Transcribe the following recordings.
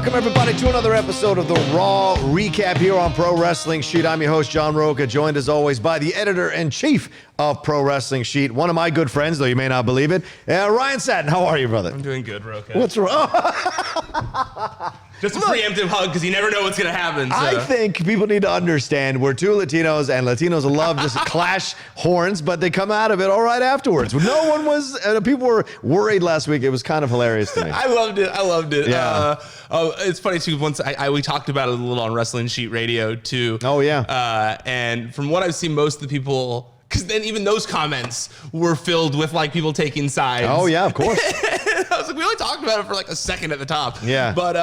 Welcome, everybody, to another episode of the Raw Recap here on Pro Wrestling Sheet. I'm your host, John Rocha, joined as always by the editor-in-chief of Pro Wrestling Sheet, one of my good friends, though you may not believe it, Ryan Satin. How are you, brother? I'm doing good, Rocha. What's wrong? Just a preemptive hug, because you never know what's going to happen. So. I think people need to understand we're two Latinos, and Latinos love just clash horns, but they come out of it all right afterwards. No one was, people were worried last week. It was kind of hilarious to me. I loved it. Yeah. It's funny, too, once we talked about it a little on Wrestling Sheet Radio, too. Oh, yeah. And from what I've seen, most of the people, because then even those comments were filled with, like, people taking sides. Oh, yeah, of course. I was like, we only talked about it for like a second at the top. Yeah. But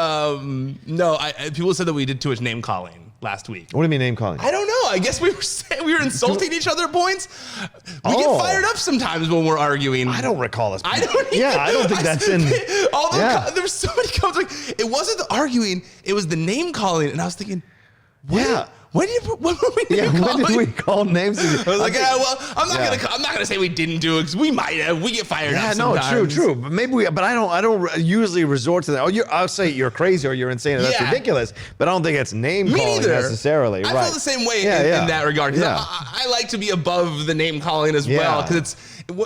no, people said that we did too much name calling last week. What do you mean name calling? I don't know. I guess we were insulting each other at points. We get fired up sometimes when we're arguing. I don't recall this. I don't. Yeah, I don't think that's in. There were so many comments. Like, it wasn't the arguing; it was the name calling, and I was thinking, yeah. When were we name calling? When did we call names? I was like, I'm not gonna say we didn't do it because we might have. We get fired up sometimes. Yeah, true. But maybe but I don't usually resort to that. I'll say you're crazy or you're insane. Or that's ridiculous. But I don't think it's name calling necessarily. I feel the same way in that regard. Yeah. I like to be above the name calling as well, because it's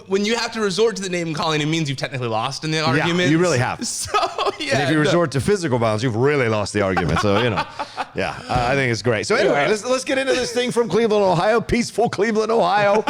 when you have to resort to the name calling, it means you've technically lost in the argument. Yeah, you really have. So yeah. And if you resort to physical violence, you've really lost the argument. So I think it's great. So anyway. Let's get into this thing from Cleveland, Ohio. Peaceful Cleveland, Ohio.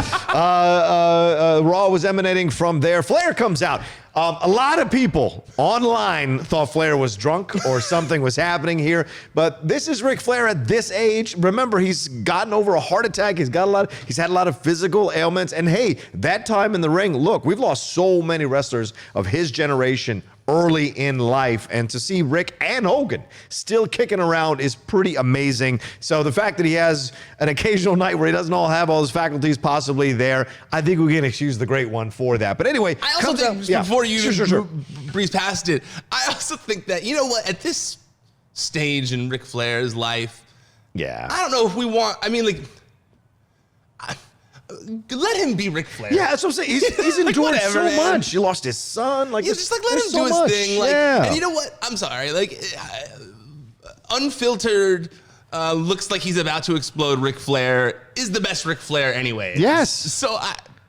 Raw was emanating from there. Flair comes out. A lot of people online thought Flair was drunk or something was happening here, but this is Ric Flair at this age. Remember, he's gotten over a heart attack. He's had a lot of physical ailments, and hey, that time in the ring, look, we've lost so many wrestlers of his generation early in life, and to see Rick and Hogan still kicking around is pretty amazing. So the fact that he has an occasional night where he doesn't have all his faculties possibly there, I think we can excuse the great one for that. But anyway, I also think, before you breeze past it, I also think that, you know what, at this stage in Ric Flair's life, I don't know if we want, let him be Ric Flair. Yeah, that's what I'm saying. He's endured so much. He lost his son. Let him do his thing. And you know what? I'm sorry. Unfiltered, looks like he's about to explode. Ric Flair is the best Ric Flair anyway. Yes.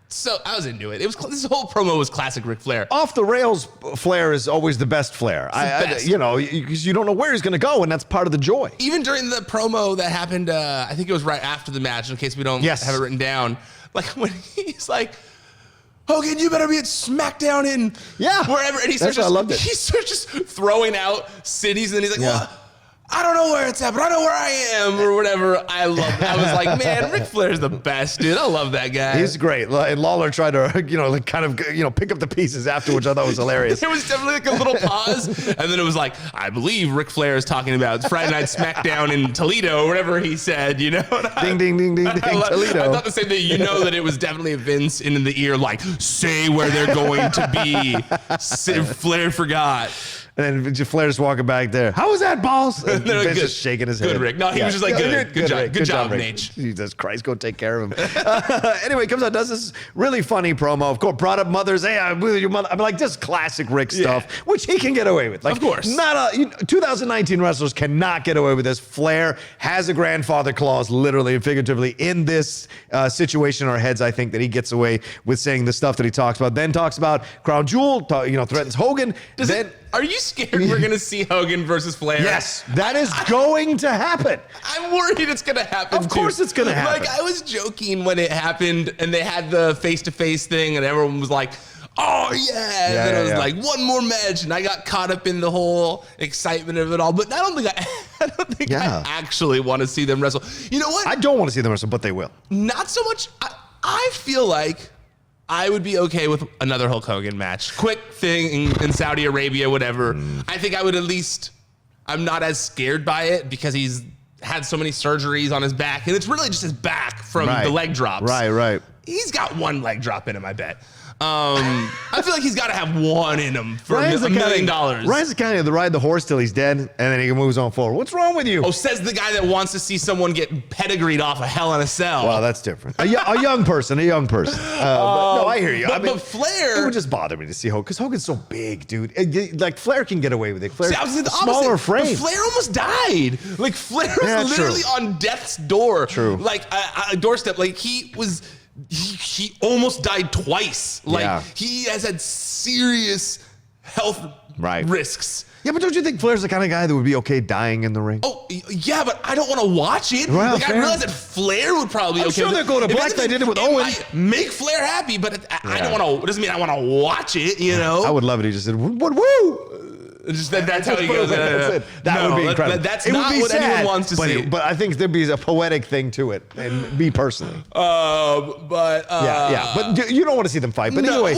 So I was into it. This whole promo was classic Ric Flair. Off the rails, Flair is always the best Flair. Because you don't know where he's going to go, and that's part of the joy. Even during the promo that happened, I think it was right after the match, in case we don't have it written down. Like when he's like, Hogan, you better be at Smackdown in wherever. And he starts just throwing out cities, and he's like, well, I don't know where it's at, but I know where I am, or whatever. I was like, man, Ric Flair's the best, dude. I love that guy. He's great. And Lawler tried to, pick up the pieces afterwards. I thought was hilarious. There was definitely like a little pause, and then it was like, I believe Ric Flair is talking about Friday Night Smackdown in Toledo, or whatever he said, you know? Ding, ding, ding, ding, ding, Toledo. I thought the same thing. That it was definitely Vince in the ear, like, say where they're going to be. Flair forgot. And then Flair's walking back there. How was that, boss? And Vince just shaking his head. Good, Rick. No, he was just like, good job, Nate. Jesus Christ, go take care of him. Anyway, he comes out, does this really funny promo. Of course, brought up mothers. Hey, I'm with your mother. Just classic Rick stuff, which he can get away with. Of course. 2019 wrestlers cannot get away with this. Flair has a grandfather clause, literally and figuratively, in this situation in our heads. I think that he gets away with saying the stuff that he talks about. Then talks about Crown Jewel, threatens Hogan. Are you scared we're going to see Hogan versus Flair? Yes, that is going to happen. I'm worried it's going to happen. Of course it's going to happen. Like, I was joking when it happened and they had the face-to-face thing and everyone was like, oh, yeah. And then it was like, one more match. And I got caught up in the whole excitement of it all. But I don't think I actually want to see them wrestle. You know what? I don't want to see them wrestle, but they will. Not so much. I feel like I would be okay with another Hulk Hogan match. Quick thing in Saudi Arabia, whatever. I think I would at least, I'm not as scared by it because he's had so many surgeries on his back. And it's really just his back from the leg drops. Right. He's got one leg drop in him, I bet. I feel like he's got to have one in him for $1 million. Ryan's kind of ride the horse till he's dead, and then he moves on forward. What's wrong with you? Oh, says the guy that wants to see someone get pedigreed off a Hell in a Cell. Well, that's different. A young person. But no, I hear you. But Flair, it would just bother me to see Hogan because Hogan's so big, dude. Like Flair can get away with it. Flair's smaller frame. But Flair almost died. Like Flair was literally on death's door. True. Like a doorstep. Like he almost died twice. Like he has had serious health risks. Yeah, but don't you think Flair's the kind of guy that would be okay dying in the ring? Oh, yeah, but I don't want to watch it. Well, like, I realize that Flair would probably be okay. I'm sure they're going to Black. They did it with Owen. Make Flair happy, but I don't want to. It doesn't mean I want to watch it, you know? I would love it. He just said, woo! Just that's how he goes. That would be incredible. That's not what anyone wants to see. But I think there'd be a poetic thing to it, and me personally. But you don't want to see them fight. But anyway,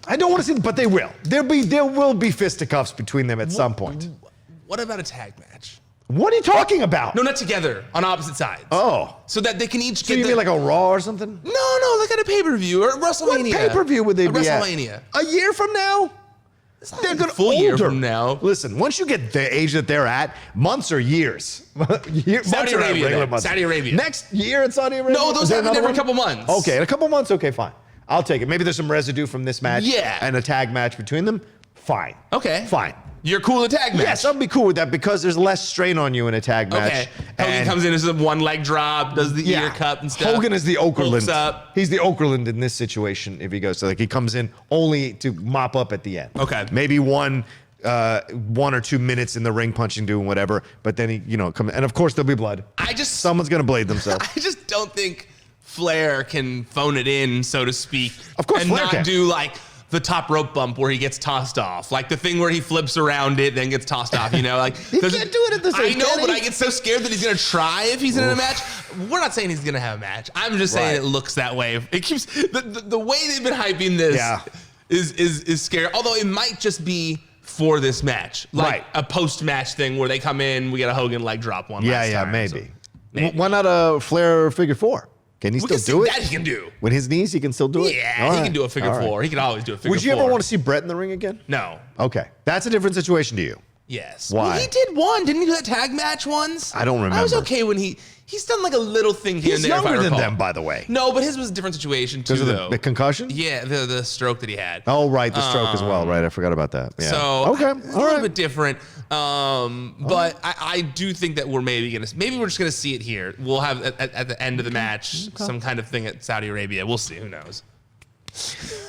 I don't want to see them, but they will. There will be fisticuffs between them at some point. What about a tag match? What are you talking about? No, not together, on opposite sides. Oh. So that they can each get you mean like a Raw or something? No, like at a pay-per-view or WrestleMania. What pay-per-view would they be WrestleMania. at? A year from now? They're going to full year from now. Listen, once you get the age that they're at, months or years. Saudi Arabia. Saudi Arabia. Next year at Saudi Arabia? No, those happen every couple months. Okay, in a couple months, okay, fine. I'll take it. Maybe there's some residue from this match and a tag match between them. Fine. Okay. Fine. You're cool with a tag match? Yes, I'll be cool with that because there's less strain on you in a tag match. Okay. Hogan comes in as a one leg drop, does the ear cup and stuff. Hogan is the Okerlund. He's the Okerlund in this situation if he goes. So like he comes in only to mop up at the end. Okay. Maybe 1 or 2 minutes in the ring punching, doing whatever, but then he, come and of course there'll be blood. Someone's gonna blade themselves. I just don't think Flair can phone it in, so to speak. Of course, and Flair not can. do like the top rope bump where he gets tossed off, like the thing where he flips around it, then gets tossed off. Like he can't do it at the same. I know, but I get so scared that he's gonna try if he's in a match. We're not saying he's gonna have a match. I'm just saying it looks that way. It keeps the way they've been hyping this is scary. Although it might just be for this match, like a post-match thing where they come in, we get a Hogan leg drop one. Last time, maybe. Why not a Flair figure 4? Can he still do it? That he can do. With his knees, he can still do it? Yeah, he can do a figure 4. He can always do a figure 4. Would you ever want to see Brett in the ring again? No. Okay. That's a different situation to you. Yes. Why? Well, he did one. Didn't he do that tag match once? I don't remember. I was okay when he's done like a little thing here and there. He's younger than them, by the way. No, but his was a different situation too, though. The concussion? Yeah, the stroke that he had. Oh, right, the stroke as well. Right, I forgot about that. Yeah. So a little bit different. But I do think that we're maybe we're just gonna see it here. We'll have at the end of the match some kind of thing at Saudi Arabia. We'll see. Who knows?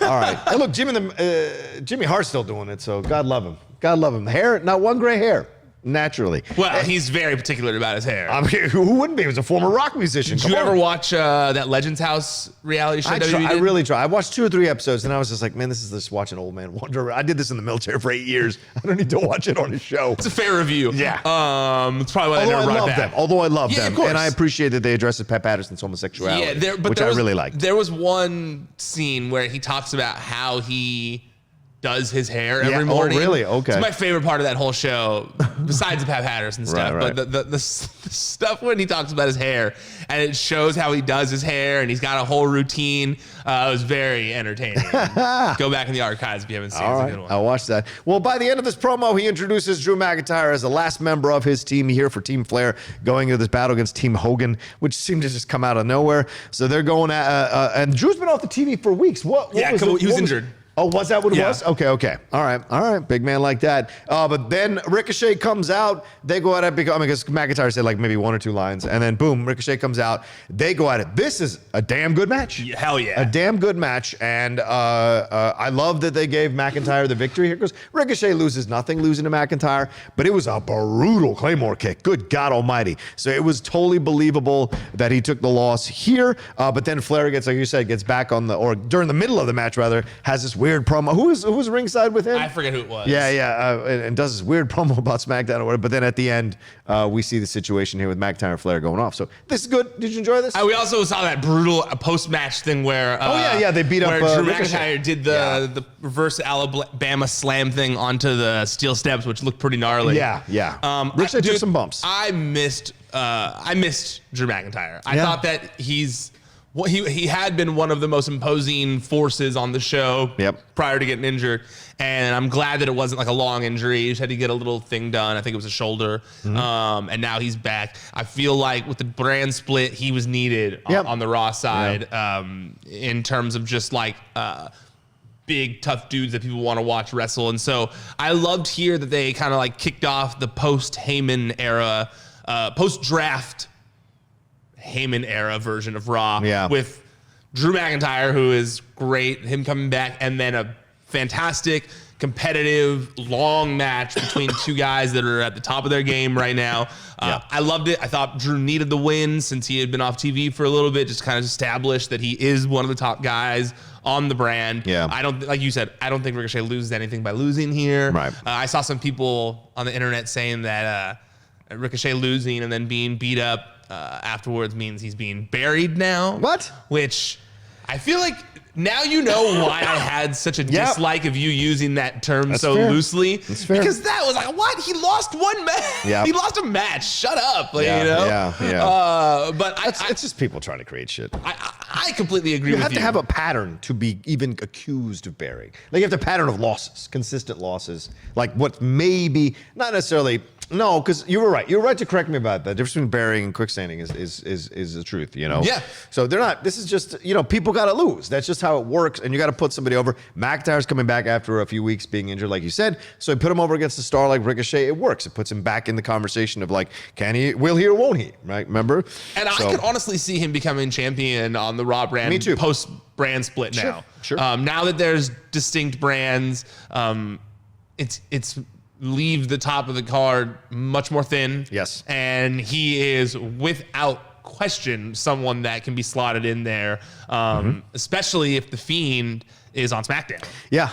All right. Hey, look, Jimmy Hart's still doing it, so God love him. God love him. Hair, not one gray hair. Naturally. Well, he's very particular about his hair. Who wouldn't be? He was a former rock musician. Did you ever watch that Legends House reality show? I really tried. I watched 2 or 3 episodes, and I was just like, man, this is just watching Old Man Wonder. I did this in the military for 8 years. I don't need to watch it on a show. It's a fair review. Yeah. It's probably why I never brought back. Although I love them. Of course. And I appreciate that they addressed Pat Patterson's homosexuality, which I really liked. There was one scene where he talks about how he does his hair every morning. Oh, really? Okay. It's my favorite part of that whole show, besides the Pat Patterson stuff. Right. But the stuff when he talks about his hair and it shows how he does his hair and he's got a whole routine. It was very entertaining. Go back in the archives if you haven't seen it. It's a good one. I'll watch that. Well, by the end of this promo, he introduces Drew McIntyre as the last member of his team here for Team Flair, going into this battle against Team Hogan, which seemed to just come out of nowhere. So they're going and Drew's been off the TV for weeks. He was injured. Oh, was that what it was? Okay. All right. Big man like that. But then Ricochet comes out. They go at it because McIntyre said like maybe 1 or 2 lines. And then boom, Ricochet comes out. They go at it. This is a damn good match. Yeah, hell yeah. A damn good match. And I love that they gave McIntyre the victory here because Ricochet loses nothing losing to McIntyre. But it was a brutal Claymore kick. Good God almighty. So it was totally believable that he took the loss here. But then Flair gets, like you said, gets back on or during the middle of the match rather, has this weird promo. Who was ringside with him? I forget who it was. Yeah. And does this weird promo about SmackDown or whatever. But then at the end, we see the situation here with McIntyre and Flair going off. So this is good. Did you enjoy this? We also saw that brutal post-match thing where they beat up Drew Ricochet. McIntyre did the reverse Alabama slam thing onto the steel steps, which looked pretty gnarly. Yeah. Ricochet took some bumps. I missed Drew McIntyre. I thought that he's Well, he had been one of the most imposing forces on the show prior to getting injured. And I'm glad that it wasn't like a long injury. He just had to get a little thing done. I think it was a shoulder. And now he's back. I feel like with the brand split, he was needed on the Raw side in terms of just like big, tough dudes that people want to watch wrestle. And so I loved here that they kind of like kicked off the post-Heyman era, post-draft Heyman era version of Raw with Drew McIntyre, who is great, him coming back, and then a fantastic, competitive, long match between two guys that are at the top of their game right now. I loved it. I thought Drew needed the win since he had been off TV for a little bit, just kind of established that he is one of the top guys on the brand. I don't, like you said, I don't think Ricochet loses anything by losing here. Right. I saw some people on the internet saying that Ricochet losing and then being beat up afterwards means he's being buried now. What? Which I feel like now you know why I had such a dislike of you using that term loosely. That's fair. Because that was like, what? He lost one match. He lost a match. Shut up. Like, you know? But it's just people trying to create shit. I completely agree with you. You have to have a pattern to be even accused of burying. Like you have the pattern of losses, consistent losses. Like what maybe, not necessarily... No, because you were right. You were right to correct me about that. The difference between burying and quicksanding is the truth, you know? Yeah. So they're not, this is just, you know, people got to lose. That's just how it works. And you got to put somebody over. McIntyre's coming back after a few weeks being injured, like you said. So you put him over against a star like Ricochet. It works. It puts him back in the conversation of like, can he, will he or won't he? Right? Remember? And I could honestly see him becoming champion on the Raw brand. Me too. Post brand split now. Sure. Now that there's distinct brands, it's leave the top of the card much more thin. Yes. And he is without question someone that can be slotted in there, especially if the Fiend is on SmackDown. Yeah,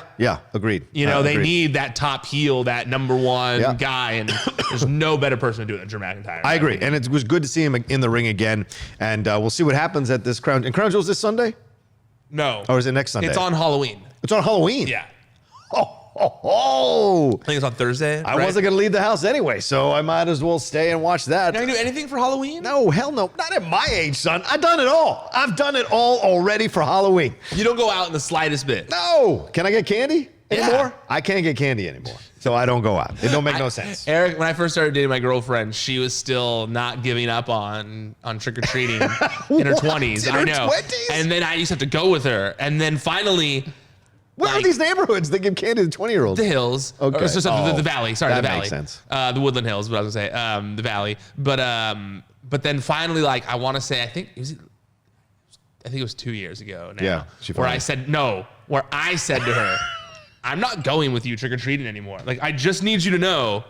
agreed. You know, they need that top heel, that number one guy, and there's no better person to do it than Drew McIntyre. I agree. And it was good to see him in the ring again. And we'll see what happens at this Crown. And Crown Jewel's this Sunday? No. Or is it next Sunday? It's on Halloween. It's on Halloween? Yeah. Oh, I think it's on Thursday. I wasn't going to leave the house anyway, so I might as well stay and watch that. You're not going to do anything for Halloween? No, hell no. Not at my age, son. I've done it all. I've done it all already for Halloween. You don't go out in the slightest bit. No. Can I get candy anymore? I can't get candy anymore, so I don't go out. It don't make no sense. Eric, when I first started dating my girlfriend, she was still not giving up on trick-or-treating in her 20s. In I her know. 20s? And then I used to have to go with her. And then finally... Where are these neighborhoods that give candy to 20-years? The Hills. Okay. The Valley. Sorry, the Valley. Makes sense. The Woodland Hills, what I was going to say. The Valley. But then finally, like, I want to say, I think it was 2 years ago now. Yeah. Where I said to her, I'm not going with you trick-or-treating anymore. Like, I just need you to know,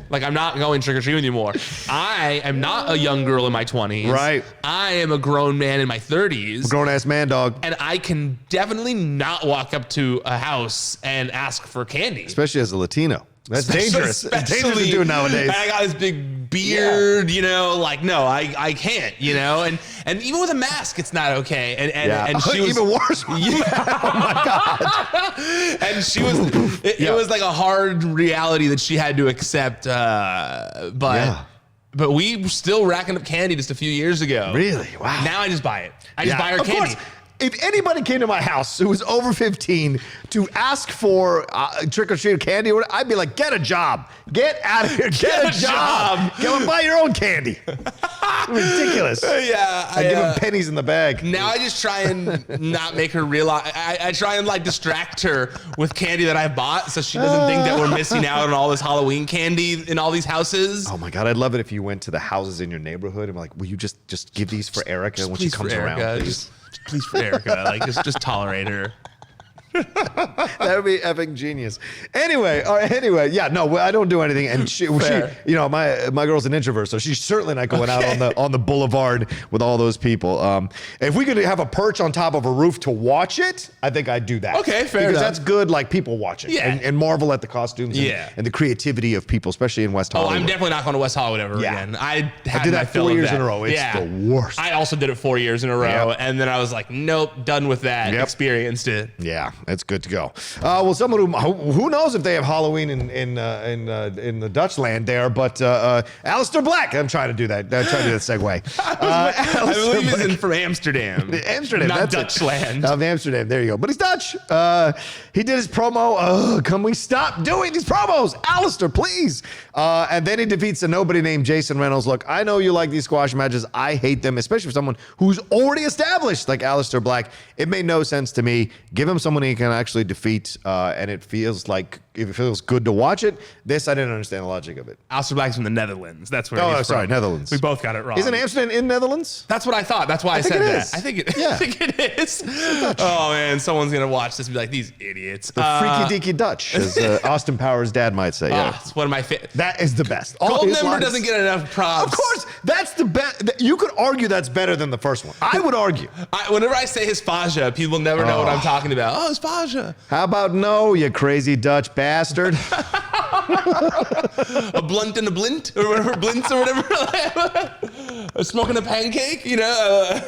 like, I'm not going trick-or-treating anymore. I am not a young girl in my 20s. Right. I am a grown man in my 30s. Grown-ass man, dog. And I can definitely not walk up to a house and ask for candy. Especially as a Latino. That's dangerous. It's dangerous to do nowadays. I got this big beard, you know, like, no, I can't, you know, and even with a mask, it's not okay. And she was even worse. Yeah. Oh my God. And she was, it was like a hard reality that she had to accept. But we were still racking up candy just a few years ago. Really? Wow. Now I just buy it. I just buy her candy. Course. If anybody came to my house who was over 15 to ask for trick-or-treat candy, I'd be like, get a job. Get out of here. Get a job. Go and buy your own candy. Ridiculous. Yeah. I give them pennies in the bag. Now I just try and not make her realize. I try and like distract her with candy that I bought so she doesn't think that we're missing out on all this Halloween candy in all these houses. Oh my God. I'd love it if you went to the houses in your neighborhood and like, will you just give these for Erica when she comes around, please? Please for Erica, like just tolerate her. That would be effing genius. Anyway, yeah, no, I don't do anything. And she you know, my girl's an introvert, so she's certainly not going out on the boulevard with all those people. If we could have a perch on top of a roof to watch it, I think I'd do that. Okay, fair enough. Because that's good, like people watching and marvel at the costumes and the creativity of people, especially in West Hollywood. I'm definitely not going to West Hollywood ever again. I did that 4 years in a row. It's the worst. I also did it 4 years in a row, and then I was like, nope, done with that. Experienced it. Yeah. it's good to go. Well, someone who knows if they have Halloween in the Dutch land there, but Alistair Black. I'm trying to do that. I'm trying to do that segue. I believe he's from Amsterdam. Amsterdam, not that's Dutch land. Amsterdam. There you go. But he's Dutch. He did his promo. Can we stop doing these promos, Alistair, please? And then he defeats a nobody named Jason Reynolds. Look, I know you like these squash matches. I hate them, especially for someone who's already established like Alistair Black. It made no sense to me. Give him someone he can actually defeat, and it feels good to watch it. This, I didn't understand the logic of it. Alistair Black's from the Netherlands. That's where he's from. Netherlands. We both got it wrong. Isn't Amsterdam in Netherlands? That's what I thought. That's why I said that. I think it is. Oh, man. Someone's going to watch this and be like, these idiots. The freaky deaky Dutch, as Austin Powers' dad might say. Yeah. It's one of my favorite. That is the best. Goldmember doesn't get enough props. Of course. That's the best. You could argue that's better than the first one. I would argue. Whenever I say his Faja, people never know what I'm talking about. Oh, his Faja. How about no, you crazy Dutch bastard? A blunt and a blint, or whatever, blints or whatever. Smoking a pancake, you know.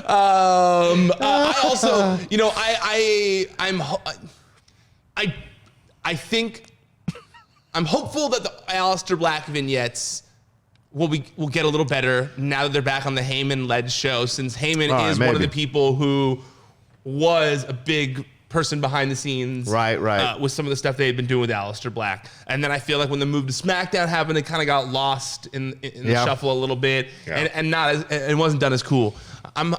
I also, you know, I think I'm hopeful that the Alistair Black vignettes will get a little better now that they're back on the Heyman-led show, since Heyman is one of the people who was a big person behind the scenes, right, with some of the stuff they had been doing with Alistair Black. And then I feel like when the move to SmackDown happened, it kind of got lost in the shuffle a little bit, and it wasn't done as cool. I'm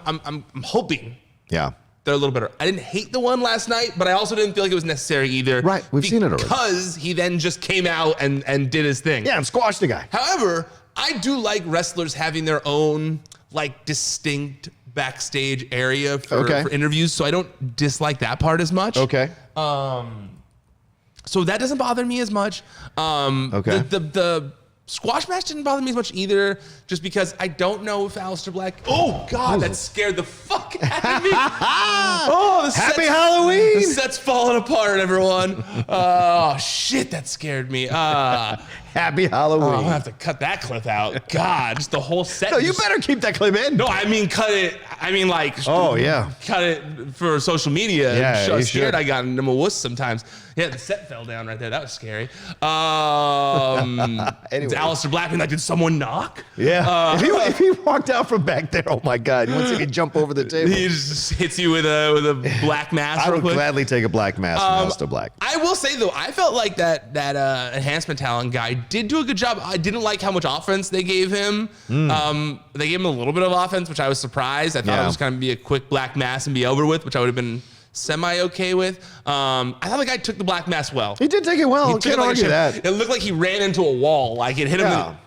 hoping they're a little better. I didn't hate the one last night, but I also didn't feel like it was necessary either. Right, we've seen it already. Because he then just came out and did his thing. Yeah, and squashed the guy. However, I do like wrestlers having their own like distinct backstage area for interviews, so I don't dislike that part as much. Okay. So that doesn't bother me as much. The squash match didn't bother me as much either, just because I don't know if Alistair Black. Oh God, that scared the fuck out of me. Happy Halloween! The set's falling apart, everyone. Oh shit, that scared me. Happy Halloween. I'm gonna have to cut that clip out. God, just the whole set. No, you better keep that clip in. No, I mean cut it. I mean like. Oh yeah. Cut it for social media. Yeah, I'm you scared should. I got into a wuss sometimes. Yeah, the set fell down right there. That was scary. Anyway. Alistair Black being like, did someone knock? Yeah. If he walked out from back there, oh my God! Once he could jump over the table. He just hits you with a black mask. I would gladly take a black mask from Alistair Black. I will say though, I felt like that enhancement talent guy did do a good job. I didn't like how much offense they gave him. They gave him a little bit of offense, which I was surprised. I thought it was going to be a quick black mask and be over with, which I would have been semi-okay with. I thought the guy took the black mask well. He did take it well. I can't argue that. It looked like he ran into a wall. Like it hit him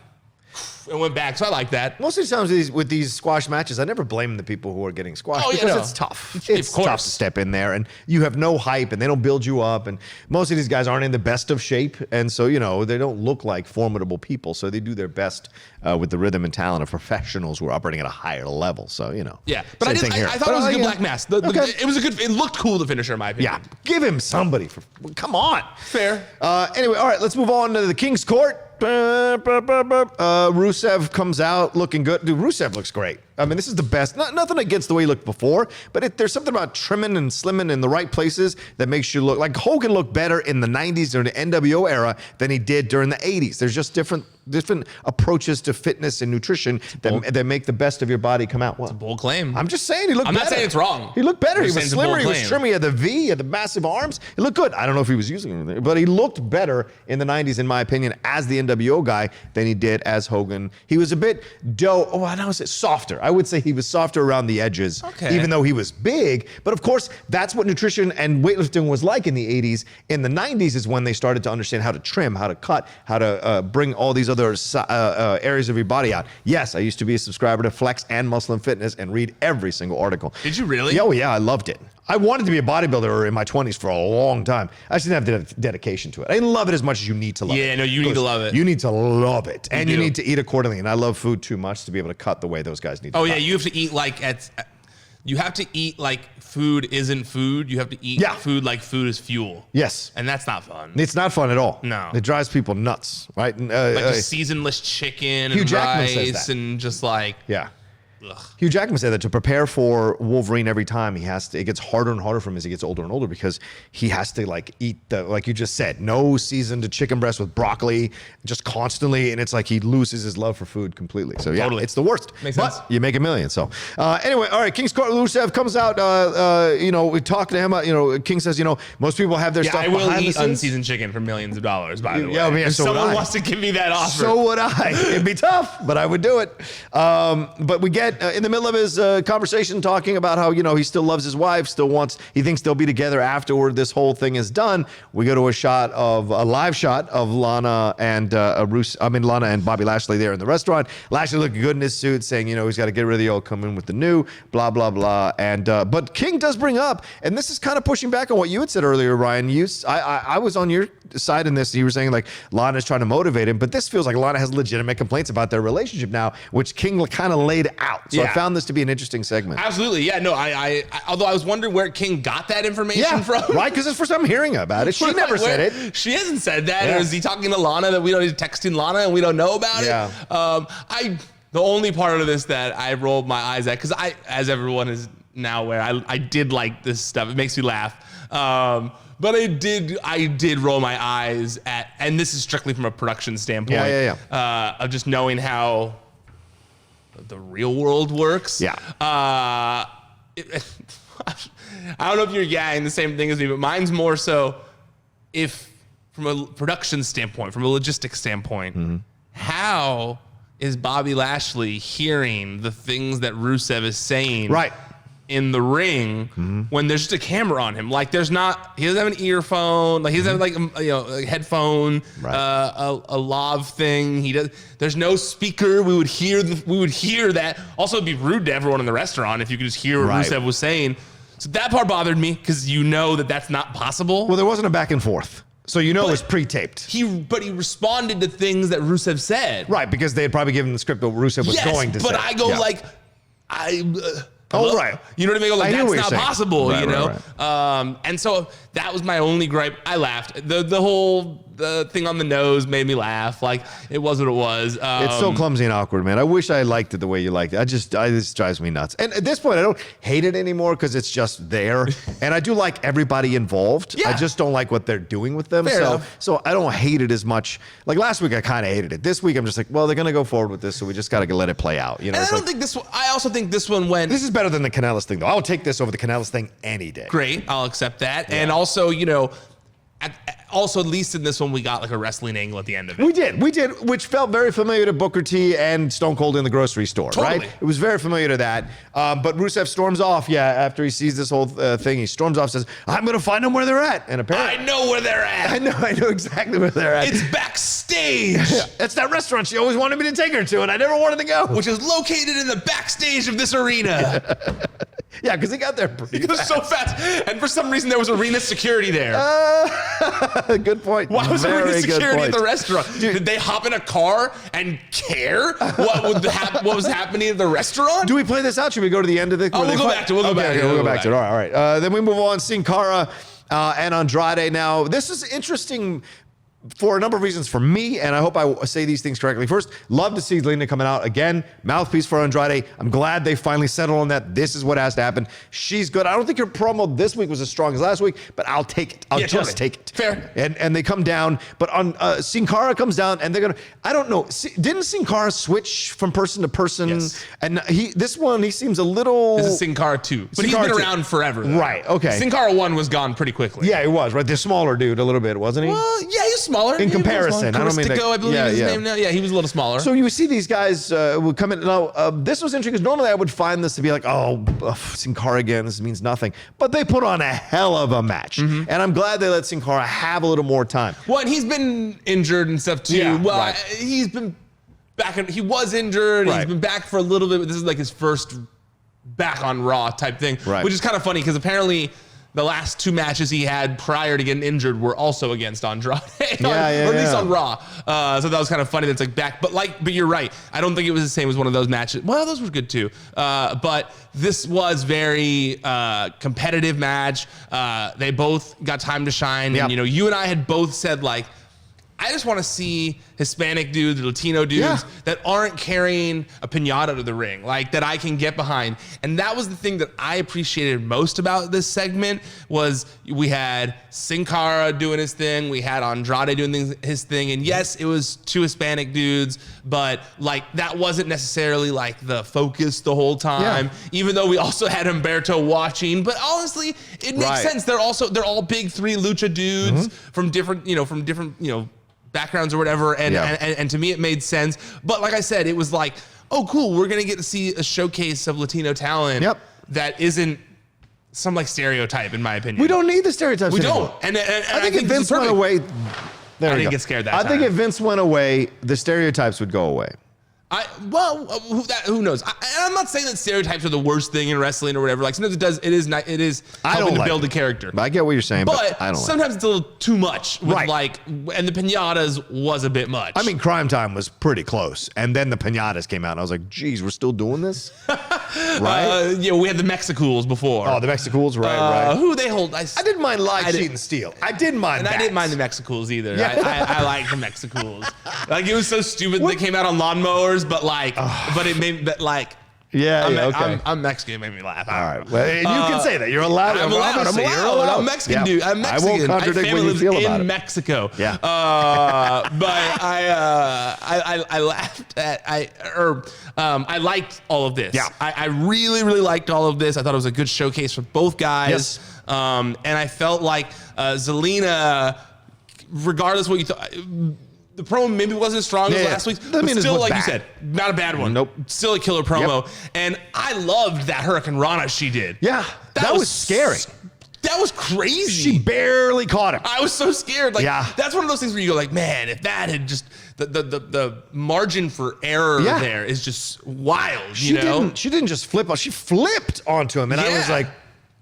and went back. So I like that. Most of the times with these squash matches, I never blame the people who are getting squashed because it's tough. It's tough to step in there, and you have no hype, and they don't build you up, and most of these guys aren't in the best of shape, and so they don't look like formidable people. So they do their best with the rhythm and talent of professionals who are operating at a higher level. So yeah, but I thought it was a good black mask. It was a good. It looked cool, the finisher, in my opinion. Yeah, give him somebody. Come on. Fair. Anyway, all right, let's move on to the King's Court. Rusev comes out looking good. Dude, Rusev looks great. I mean, this is the best. Nothing against the way he looked before, but there's something about trimming and slimming in the right places that makes you look like Hogan looked better in the 90s during the NWO era than he did during the 80s. There's just different approaches to fitness and nutrition that make the best of your body come out. It's a bold claim. I'm just saying he looked better. I'm not saying it's wrong. He looked better. He was slimmer. He was trimmer. He had the V. He had the massive arms. He looked good. I don't know if he was using them, but he looked better in the 90s, in my opinion, as the NWO guy than he did as Hogan. He was a bit softer. I would say he was softer around the edges, even though he was big. But of course, that's what nutrition and weightlifting was like in the 80s. In the 90s is when they started to understand how to trim, how to cut, how to bring all these other areas of your body out. Yes, I used to be a subscriber to Flex and Muscle and Fitness and read every single article. Did you really? Oh yeah, I loved it. I wanted to be a bodybuilder in my 20s for a long time. I just didn't have the dedication to it. I didn't love it as much as you need to love it. Yeah, no, you need to love it. You need to love it. And you need to eat accordingly. And I love food too much to be able to cut the way those guys need to cut. Yeah, you have to eat like food isn't food. You have to eat food like food is fuel. Yes. And that's not fun. It's not fun at all. No. It drives people nuts, right? Like the seasonless chicken and rice and just like... Yeah. Hugh Jackman said that to prepare for Wolverine every time, it gets harder and harder for him as he gets older and older because he has to like eat like you just said, no seasoned chicken breast with broccoli just constantly. And it's like he loses his love for food completely. So yeah, it's the worst. Makes sense. You make $1 million. So anyway, all right. King's Rusev comes out, we talk to him. King says, most people have their stuff behind the scenes. I will eat unseasoned chicken for millions of dollars, by the way. If someone wants to give me that offer. So would I. It'd be tough, but I would do it. But we get in the middle of his conversation talking about how, he still loves his wife, he thinks they'll be together afterward this whole thing is done. We go to a live shot of Lana and Lana and Bobby Lashley there in the restaurant. Lashley looking good in his suit, saying, he's got to get rid of the old, come in with the new, blah, blah, blah. And but King does bring up, and this is kind of pushing back on what you had said earlier, Ryan. I was on your side in this. You were saying like Lana's trying to motivate him, but this feels like Lana has legitimate complaints about their relationship now, which King kind of laid out. So I found this to be an interesting segment. Absolutely. Yeah, no, although I was wondering where King got that information from. Right, because it's the first time I'm hearing about it. She never said it. She hasn't said that. Yeah. Or is he talking to Lana that he's texting Lana and we don't know about it? The only part of this that I rolled my eyes at, because as everyone is now aware, I did like this stuff. It makes me laugh. But I did roll my eyes at, and this is strictly from a production standpoint. Of just knowing how the real world works. Yeah. I don't know if you're getting the same thing as me, but mine's more so if from a production standpoint, from a logistics standpoint, how is Bobby Lashley hearing the things that Rusev is saying in the ring when there's just a camera on him? Like he doesn't have an earphone, like he doesn't have a headphone, a lav thing. There's no speaker. We would hear that. Also, it'd be rude to everyone in the restaurant if you could just hear what Rusev was saying. So that part bothered me because that's not possible. Well, there wasn't a back and forth. So it was pre-taped. But he responded to things that Rusev said. Right, because they had probably given the script that Rusev was going to say. But I go Oh, right. You know what I mean? Like, that's not possible, Right. And so that was my only gripe. I laughed. The whole thing on the nose made me laugh. Like, it was what it was. It's so clumsy and awkward, man. I wish I liked it the way you liked it. This drives me nuts. And at this point, I don't hate it anymore because it's just there. And I do like everybody involved. Yeah. I just don't like what they're doing with them. So I don't hate it as much. Like last week, I kind of hated it. This week, I'm just like, well, they're going to go forward with this, so we just got to let it play out. And I also think this one went. This is better than the Kanellis thing, though. I'll take this over the Kanellis thing any day. Great. I'll accept that. Yeah. And also, also, at least in this one, we got like a wrestling angle at the end of it. We did, which felt very familiar to Booker T and Stone Cold in the grocery store, right? It was very familiar to that. But Rusev storms off, after he sees this whole thing. He storms off, says, I'm going to find them where they're at. And apparently, I know where they're at. I know exactly where they're at. It's backstage. That's that restaurant she always wanted me to take her to, and I never wanted to go. Which is located in the backstage of this arena. Yeah, because he got there pretty fast. So fast. And for some reason, there was arena security there. Good point. Why was arena security at the restaurant? Did they hop in a car and care what was happening at the restaurant? Do we play this out? Should we go to the end of the... We'll go back to it. We'll go back to it. All right. Then we move on. Seeing Cara and Andrade now. This is interesting for a number of reasons for me, and I hope I say these things correctly. First, love to see Lena coming out again, mouthpiece for Andrade. I'm glad they finally settled on that. This is what has to happen. She's good. I don't think her promo this week was as strong as last week, but I'll take it. I'll just take it. Fair. And they come down, but on Sin Cara comes down, and they're gonna. I don't know. Didn't Sin Cara switch from person to person? Yes. And this one, he seems a little. This is Sin Cara 2, but he's been around forever. Though. Right. Okay. Sin Cara 1 was gone pretty quickly. Yeah, he was. Right. The smaller dude, a little bit, wasn't he? Well, yeah, he's smaller in comparison. I don't mean that. I believe his name now. Yeah, he was a little smaller. So you see these guys would come in. Now, this was interesting because normally I would find this to be like, Sin Cara again, this means nothing. But they put on a hell of a match. Mm-hmm. And I'm glad they let Sin Cara have a little more time. Well, and he's been injured and stuff too. Yeah, well, he's been back. He was injured. Right. He's been back for a little bit, but this is like his first back on Raw type thing, which is kind of funny because apparently the last two matches he had prior to getting injured were also against Andrade, or at least on Raw. So that was kind of funny. That's like back, but you're right. I don't think it was the same as one of those matches. Well, those were good too. But this was very competitive match. They both got time to shine, and you and I had both said like, I just want to see Hispanic dudes, Latino dudes that aren't carrying a piñata to the ring, like that I can get behind. And that was the thing that I appreciated most about this segment was we had Sin Cara doing his thing, we had Andrade doing his thing, and yes, it was 2 Hispanic dudes, but like that wasn't necessarily like the focus the whole time. Even though we also had Humberto watching, but honestly, it makes sense. They're all big 3 lucha dudes from different backgrounds or whatever, and to me it made sense. But like I said, it was like, oh cool, we're gonna get to see a showcase of Latino talent that isn't some like stereotype, in my opinion. We don't need the stereotypes anymore. And I think if Vince went away, I didn't get scared that time. I think if Vince went away, the stereotypes would go away. Who knows? I'm not saying that stereotypes are the worst thing in wrestling or whatever. Like sometimes it is helping to build a character. I get what you're saying, but I don't sometimes it's a little too much. With and the piñatas was a bit much. I mean, Crime Time was pretty close, and then the piñatas came out, and I was like, geez, we're still doing this? Right? We had the Mexicools before. Oh, the Mexicools, right. Who they hold? I didn't mind Lie, Cheat, and Steal. I didn't mind that. I didn't mind the Mexicools either. I like the Mexicools. Like it was so stupid they came out on lawnmowers. But like, but it made that like, okay. I'm Mexican. It made me laugh. All right. Well, you can say that. You're allowed. I'm allowed. I'm Mexican, dude. I'm Mexican. I won't contradict what you feel about it. In Mexico. Yeah. But I laughed at I liked all of this. Yeah. I really, really liked all of this. I thought it was a good showcase for both guys. Yes. And I felt like Zelina, regardless of what you thought. The promo maybe wasn't as strong as last week's, but still, like you said, not a bad one. Nope. Still a killer promo. And I loved that Hurricane Rana she did. Yeah. That was scary. That was crazy. She barely caught him. I was so scared. Like, that's one of those things where you go like, man, if that had just, the margin for error there is just wild, you know? She didn't just flip. She flipped onto him. And I was like,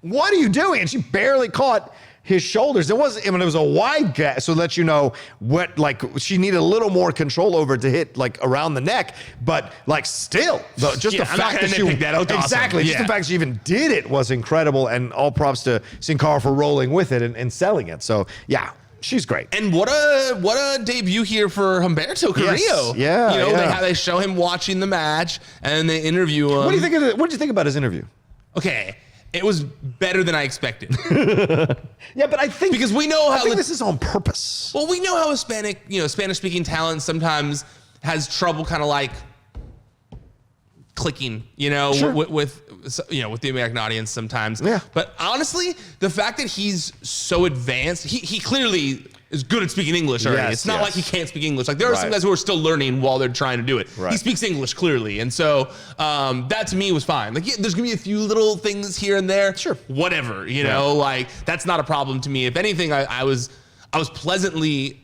what are you doing? And she barely caught his shoulders. It was a wide gap, so that you know what, like she needed a little more control over it to hit like around the neck, but like still, just the fact that she awesome. Just the fact she even did it was incredible, and all props to Sin Cara for rolling with it and selling it. So yeah. She's great. And what a debut here for Humberto Carrillo. Yes. Yeah. They show him watching the match and they interview him. What did you think about his interview? Okay. It was better than I expected. Yeah, but I think because we know how this is on purpose. Well, we know how Spanish-speaking talent sometimes has trouble kind of like clicking, with the American audience sometimes. Yeah. But honestly, the fact that he's so advanced, he clearly is good at speaking English already. Yes, it's not like he can't speak English. Like there are some guys who are still learning while they're trying to do it. Right. He speaks English clearly. And so that to me was fine. Like there's gonna be a few little things here and there. Sure. Whatever, like that's not a problem to me. If anything, I was pleasantly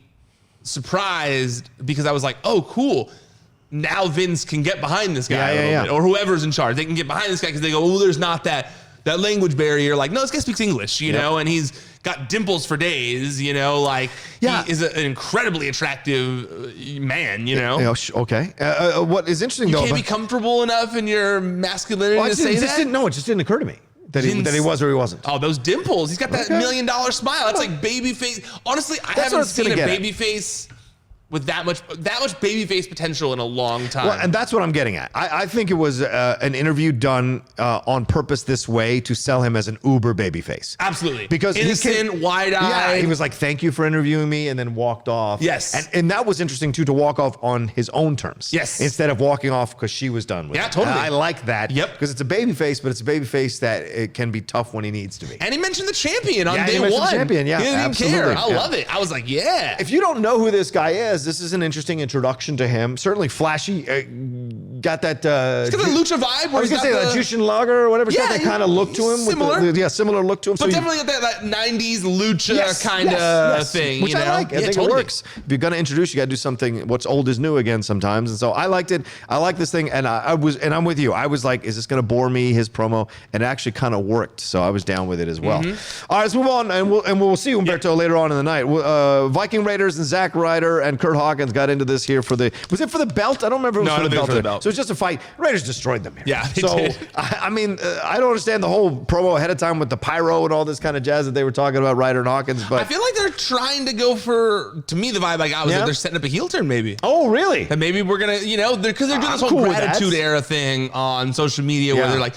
surprised because I was like, oh, cool. Now Vince can get behind this guy a little bit, or whoever's in charge. They can get behind this guy because they go, oh, there's not that language barrier. Like, no, this guy speaks English, you know, and he's got dimples for days, he is an incredibly attractive man, Okay. What is interesting though, you can't be comfortable enough in your masculinity to say that? It just didn't occur to me that he was or he wasn't. Oh, those dimples. He's got that $1 million smile. That's like baby face. Honestly, I haven't seen a baby face with that much babyface potential in a long time. Well, and that's what I'm getting at. I think it was an interview done on purpose this way to sell him as an uber babyface. Absolutely. Because innocent, wide-eyed. Yeah, he was like, thank you for interviewing me, and then walked off. Yes. And that was interesting, too, to walk off on his own terms. Yes. Instead of walking off because she was done with it. Yeah, totally. And I like that. Yep. Because it's a babyface, but it's a babyface that it can be tough when he needs to be. And he mentioned the champion on day he one. The champion, He didn't care. I love it. I was like, yeah. If you don't know who this guy is, this is an interesting introduction to him. Certainly flashy. Got that. He's got the lucha vibe. I was gonna say that Jushin Lager or whatever. Yeah, that kind of look to him. Similar. Similar look to him. But definitely that 90s lucha kind of thing. Which I like. I think it works. If you're gonna introduce, you gotta do something. What's old is new again sometimes. And so I liked it. I like this thing, and I'm with you. I was like, is this gonna bore me? His promo, and it actually kind of worked. So I was down with it as well. Mm-hmm. All right, let's move on, and we'll see Humberto later on in the night. Viking Raiders and Zack Ryder and Kurt Hawkins got into this here was it for the belt? I don't remember if it was for the belt. So it's just a fight. Raiders destroyed them here. Yeah, they so did. I mean, I don't understand the whole promo ahead of time with the pyro and all this kind of jazz that they were talking about, Ryder and Hawkins. But I feel like they're trying to go for, to me, the vibe I got was that they're setting up a heel turn, maybe. Oh, really? And maybe we're gonna, because they're doing this whole gratitude era thing on social media where they're like,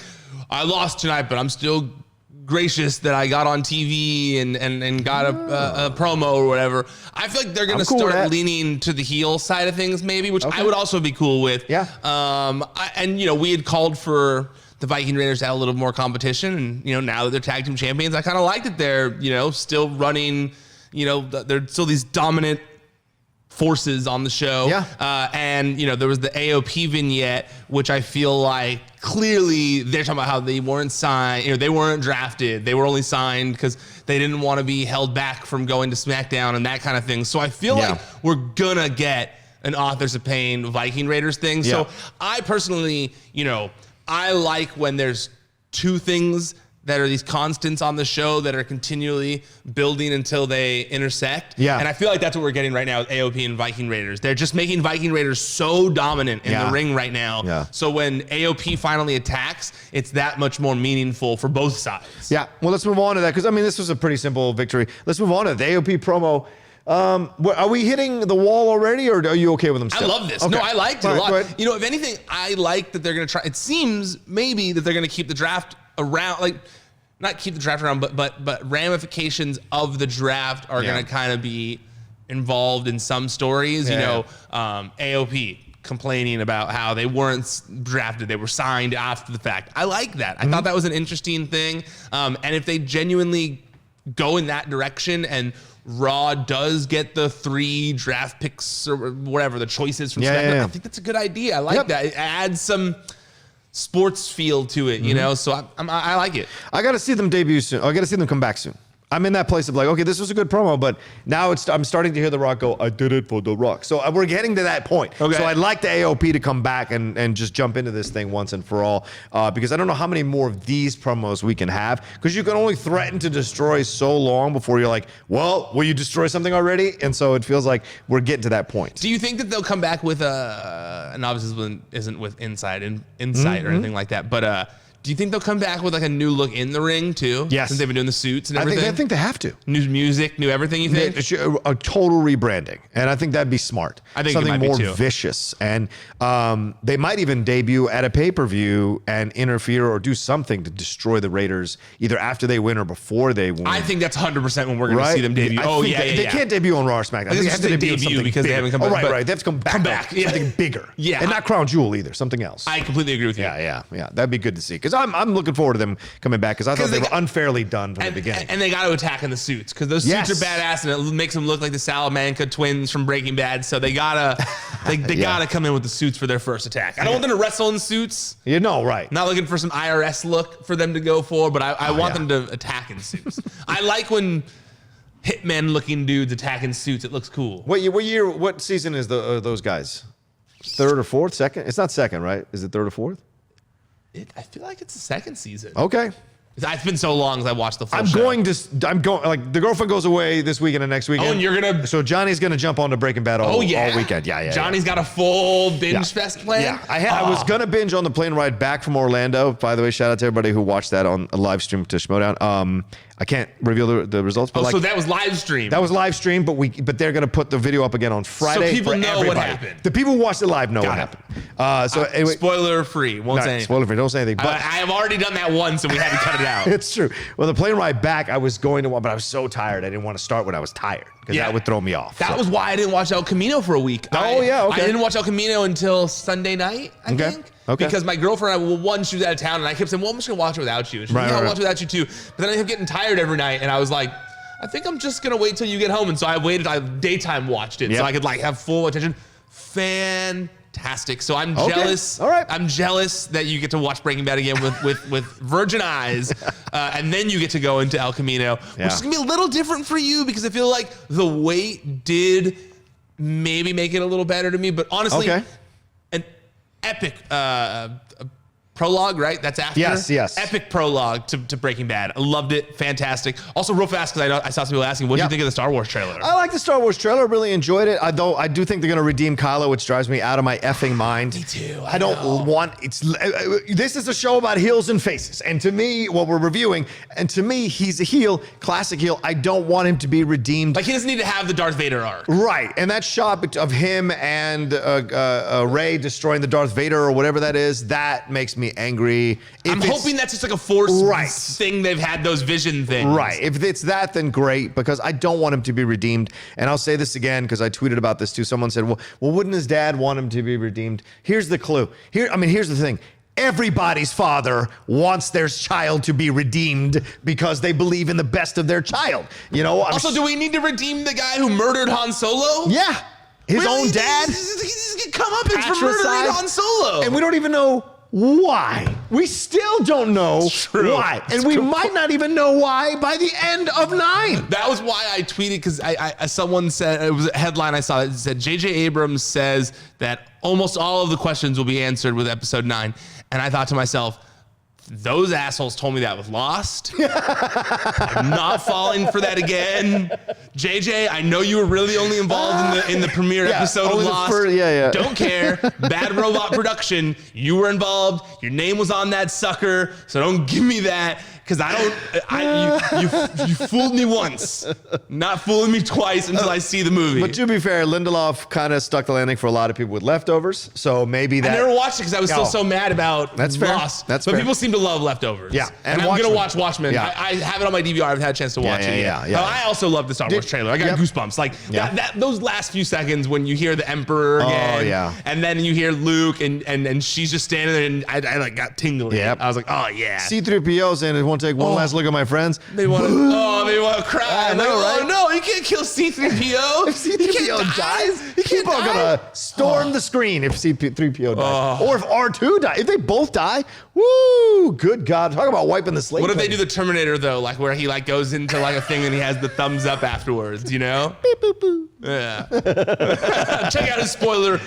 I lost tonight, but I'm still gracious that I got on TV and got a promo or whatever. I feel like they're going to start leaning to the heel side of things maybe, which I would also be cool with. Yeah. We had called for the Viking Raiders to have a little more competition. And, now that they're tag team champions, I kind of like that they're, still running, they're still these dominant forces on the show. Yeah. And there was the AOP vignette, which I feel like clearly they're talking about how they weren't signed, they weren't drafted. They were only signed because they didn't want to be held back from going to Smackdown and that kind of thing. So I feel like we're gonna get an Authors of Pain Viking Raiders thing. So I personally, I like when there's two things that are these constants on the show that are continually building until they intersect. Yeah. And I feel like that's what we're getting right now with AOP and Viking Raiders. They're just making Viking Raiders so dominant in the ring right now. Yeah. So when AOP finally attacks, it's that much more meaningful for both sides. Yeah. Well, let's move on to that because, this was a pretty simple victory. Let's move on to the AOP promo. Are we hitting the wall already, or are you okay with them still? I love this. Okay. No, I liked it a lot. If anything, I like that they're going to try. It seems maybe that they're going to keep the draft around, like not keep the draft around, but ramifications of the draft are going to kind of be involved in some stories. AOP complaining about how they weren't drafted, they were signed after the fact. I like that. I thought that was an interesting thing. And if they genuinely go in that direction and Raw does get the 3 draft picks or whatever the choices from SmackDown, I think that's a good idea. I like that. It adds some sports feel to it, so I like it. I got to see them debut soon. I got to see them come back soon. I'm in that place of like, okay, this was a good promo, but now I'm starting to hear The Rock go, I did it for The Rock. So we're getting to that point. Okay. So I'd like the AOP to come back and just jump into this thing once and for all, because I don't know how many more of these promos we can have, because you can only threaten to destroy so long before you're like, well, will you destroy something already? And so it feels like we're getting to that point. Do you think that they'll come back with and obviously this isn't with insight or anything like that, but do you think they'll come back with like a new look in the ring too? Yes. Since they've been doing the suits and everything? I think they have to. New music, new everything, you think? A total rebranding. And I think that'd be smart. I think something it might more be too. Vicious. And they might even debut at a pay-per-view and interfere or do something to destroy the Raiders either after they win or before they win. I think that's 100% when we're going to see them debut. They can't debut on Raw or SmackDown. They have to debut because they haven't come back. Right. They have to come back. Something bigger. Yeah. And not Crown Jewel either. Something else. I completely agree with you. Yeah. That'd be good to see. Because I'm looking forward to them coming back because I thought they were unfairly done from the beginning. And they got to attack in the suits because those suits are badass and it makes them look like the Salamanca twins from Breaking Bad. So they gotta gotta come in with the suits for their first attack. I don't want them to wrestle in suits. Right. Not looking for some IRS look for them to go for, but I want them to attack in suits. I like when hitmen looking dudes attack in suits. It looks cool. What season is those guys? 3rd or 4th? 2nd? It's not 2nd, right? Is it 3rd or 4th? I feel like it's the 2nd season. Okay. It's been so long since I watched the full show. I'm going, like, the girlfriend goes away this weekend and next weekend. Oh, and you're going to... So Johnny's going to jump on to Breaking Bad all weekend. Yeah. Johnny's got a full binge fest plan? Yeah. I was going to binge on the plane ride back from Orlando. By the way, shout out to everybody who watched that on a live stream to Schmodown. I can't reveal the results. But so that was live stream. That was live stream, but they're going to put the video up again on Friday. So people know everybody. what happened. The people who watched it live know what happened. Anyway, spoiler free. Won't say anything. Spoiler free. Don't say anything. But I have already done that once, and we had to cut it out. It's true. Well, the plane ride back, I was going to, but I was so tired. I didn't want to start when I was tired because that would throw me off. That was why I didn't watch El Camino for a week. Okay. I didn't watch El Camino until Sunday night, I think. Okay. Because my girlfriend, she was out of town, and I kept saying, well, I'm just going to watch it without you. And she's like, I'll watch it without you too. But then I kept getting tired every night, and I was like, I think I'm just going to wait till you get home. And so I waited. I daytime watched it so I could have full attention. Fantastic. So I'm jealous. All right. I'm jealous that you get to watch Breaking Bad again with virgin eyes. And then you get to go into El Camino, which is going to be a little different for you because I feel like the wait did maybe make it a little better to me. But honestly, an epic prologue, right? That's after. Yes. Epic prologue to Breaking Bad. I loved it. Fantastic. Also, real fast, because I saw some people asking, what do you think of the Star Wars trailer? I like the Star Wars trailer. Really enjoyed it. Although I do think they're going to redeem Kylo, which drives me out of my effing mind. Me too. I don't want. This is a show about heels and faces, and to me, what we're reviewing, and to me, he's a heel, classic heel. I don't want him to be redeemed. Like, he doesn't need to have the Darth Vader arc. Right, and that shot of him and Rey destroying the Darth Vader or whatever that is, that makes me angry. I'm hoping that's just like a Force thing. They've had those vision things. Right. If it's that, then great, because I don't want him to be redeemed. And I'll say this again, because I tweeted about this too. Someone said, well, wouldn't his dad want him to be redeemed? Here's the clue. Here's the thing. Everybody's father wants their child to be redeemed because they believe in the best of their child. Also, do we need to redeem the guy who murdered Han Solo? Yeah. His own dad. He's going to come up and for murdering Han Solo. And we don't even know why. We still don't know why. And we might not even know why by the end of 9. That was why I tweeted, because someone said, it was a headline I saw that said, J.J. Abrams says that almost all of the questions will be answered with episode 9. And I thought to myself, those assholes told me that was Lost. I'm not falling for that again. JJ, I know you were really only involved in the premiere episode of Lost. Don't care. Bad Robot Production. You were involved. Your name was on that sucker. So don't give me that. Because you fooled me once, not fooling me twice until I see the movie. But to be fair, Lindelof kind of stuck the landing for a lot of people with Leftovers. So maybe that. I never watched it because I was still so mad about Lost. That's fair. But people seem to love Leftovers. Yeah. And I'm going to watch Watchmen. Yeah. I have it on my DVR. I haven't had a chance to watch it yet. Yeah. I also love the Star Wars trailer. I got goosebumps. Like those last few seconds when you hear the Emperor again. Oh, yeah. And then you hear Luke and she's just standing there and I like got tingling. Yep. I was like, oh yeah. C-3PO saying it won't take one last look at my friends. They want to cry. I know, right? Oh no, you can't kill C-3PO. If C-3PO dies, people are gonna storm the screen if C-3PO dies. Or if R2 dies. If they both die, woo, good God. Talk about wiping the slate. What if they do the Terminator though, like where he like goes into like a thing and he has the thumbs up afterwards, you know? Beep, boop, boop. Yeah. Check out his spoiler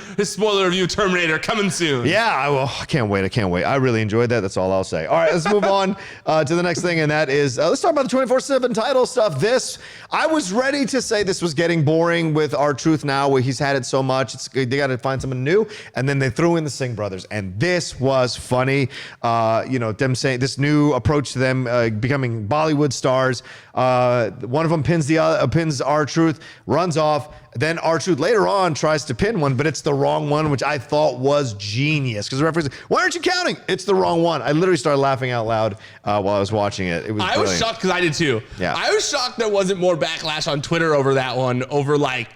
review, Terminator, coming soon. Yeah, I can't wait. I really enjoyed that. That's all I'll say. All right, let's move on to the next thing, and that is, let's talk about the 24/7 title stuff. I was ready to say this was getting boring with R-Truth now, where he's had it so much. They got to find someone new, and then they threw in the Singh brothers, and this was funny. Them saying this new approach to them becoming Bollywood stars. One of them pins R-Truth, runs off. Then R-Truth later on tries to pin one, but it's the wrong one, which I thought was genius. Because the referee said, why aren't you counting? It's the wrong one. I literally started laughing out loud while I was watching it. I was shocked because I did too. Yeah. I was shocked there wasn't more backlash on Twitter over that one, over like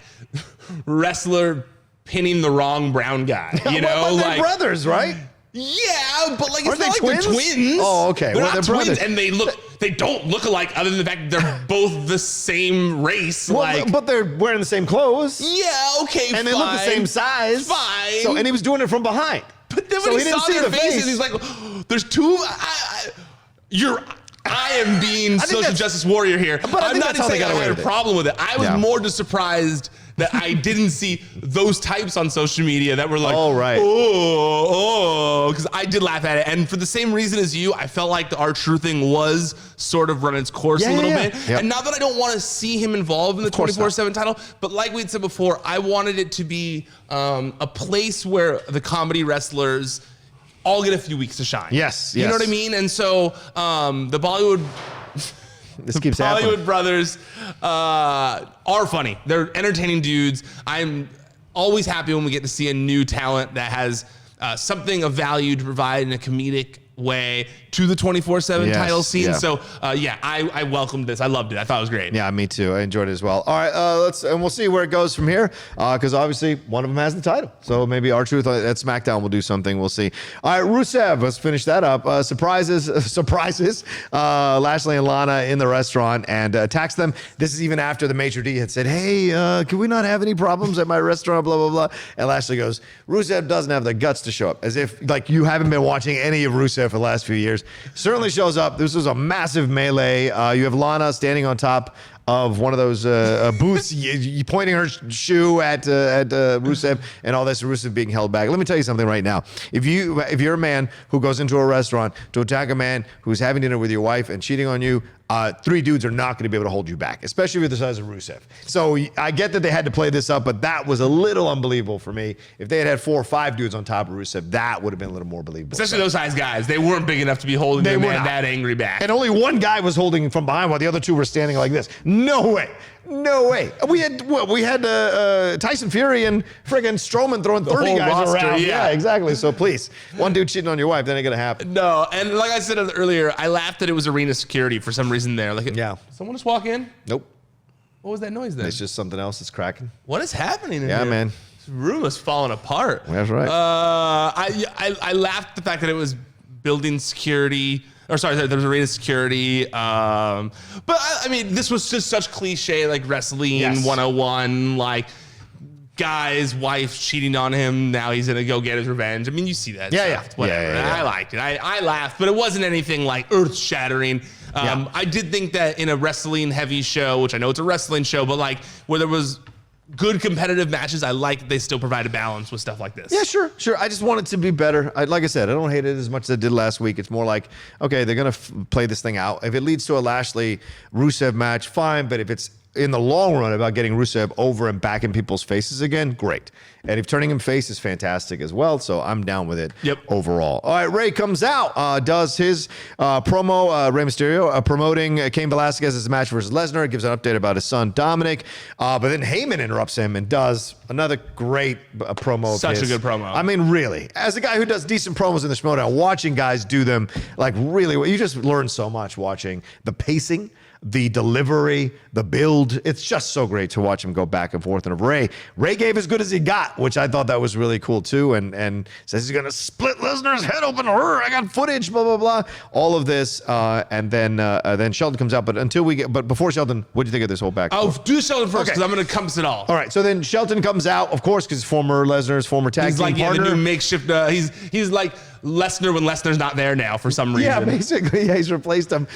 wrestler pinning the wrong brown guy. You know, but they're brothers, right? Yeah, but like it's not like they're twins. Oh, okay. They're not twins, and they don't look alike, other than the fact that they're both the same race. But they're wearing the same clothes. Yeah, okay, and they look the same size. Fine. So, and he was doing it from behind. But then when he saw their faces, he's like, "There's two." I am being social justice warrior here. But I'm not saying I had a problem with it. I was more just surprised that I didn't see those types on social media that were like, because I did laugh at it. And for the same reason as you, I felt like the R-Truth thing was sort of run its course a little bit. Yep. And not that I don't want to see him involved in the 24/7 title, but like we'd said before, I wanted it to be a place where the comedy wrestlers all get a few weeks to shine. Yes. You know what I mean? And so the Bollywood... Hollywood brothers are funny. They're entertaining dudes. I'm always happy when we get to see a new talent that has something of value to provide in a comedic way to the 24/7 title scene. Yeah. So I welcomed this. I loved it. I thought it was great. Yeah, me too. I enjoyed it as well. All right, we'll see where it goes from here, because obviously one of them has the title. So maybe R-Truth at SmackDown will do something. We'll see. All right, Rusev, let's finish that up. Surprises. Lashley and Lana in the restaurant and attacks them. This is even after the maitre d' had said, hey, can we not have any problems at my restaurant, blah, blah, blah. And Lashley goes, Rusev doesn't have the guts to show up, as if like you haven't been watching any of Rusev for the last few years. Certainly shows up. This was a massive melee. You have Lana standing on top of one of those booths, you pointing her shoe at Rusev and all this, Rusev being held back. Let me tell you something right now. If you're a man who goes into a restaurant to attack a man who's having dinner with your wife and cheating on you, 3 dudes are not going to be able to hold you back, especially with the size of Rusev. So I get that they had to play this up, but that was a little unbelievable for me. If they had 4 or 5 dudes on top of Rusev, that would have been a little more believable. Especially those size guys. They weren't big enough to be holding the man that angry back. And only one guy was holding from behind while the other 2 were standing like this. No way. No way. We had Tyson Fury and friggin' Strowman throwing 30 guys roster, around. Yeah, exactly. So please, one dude cheating on your wife, that ain't gonna happen. No, and like I said earlier, I laughed that it was arena security for some reason there. Someone just walk in? Nope. What was that noise then? It's just something else that's cracking. What is happening in here? Yeah, man. This room is falling apart. That's right. I laughed at the fact that it was building security. Or sorry, there was arena security. But I mean, this was just such cliche, like wrestling 101, like guy's wife cheating on him. Now he's gonna go get his revenge. I mean, you see that. Whatever. I liked it. I laughed, but it wasn't anything like earth shattering. I did think that in a wrestling heavy show, which I know it's a wrestling show, but like where there was good competitive matches, I like that they still provide a balance with stuff like this. Yeah, sure. I just want it to be better. Like I said, I don't hate it as much as I did last week. It's more like, okay, they're going to play this thing out. If it leads to a Lashley-Rusev match, fine. But if it's in the long run about getting Rusev over and back in people's faces again, great. And if turning him face is fantastic as well, so I'm down with it overall. All right, Rey comes out, does his promo, Rey Mysterio, promoting Cain Velasquez's match versus Lesnar, gives an update about his son, Dominic, but then Heyman interrupts him and does another great promo. Such a good promo. I mean, really, as a guy who does decent promos in the Schmodown, watching guys do them, like really, you just learn so much watching the pacing, the delivery, the build. It's just so great to watch him go back and forth. And Rey gave as good as he got, which I thought that was really cool too. And says he's gonna split Lesnar's head open. I got footage, blah blah blah. All of this, and then Shelton comes out. But before Shelton, what do you think of this whole back? Oh, do Shelton first because I'm gonna compass it all. All right. So then Shelton comes out, of course, because Lesnar's former tag team partner. The new makeshift. He's like Lesnar when Lesnar's not there now for some reason. Yeah, basically, he's replaced him.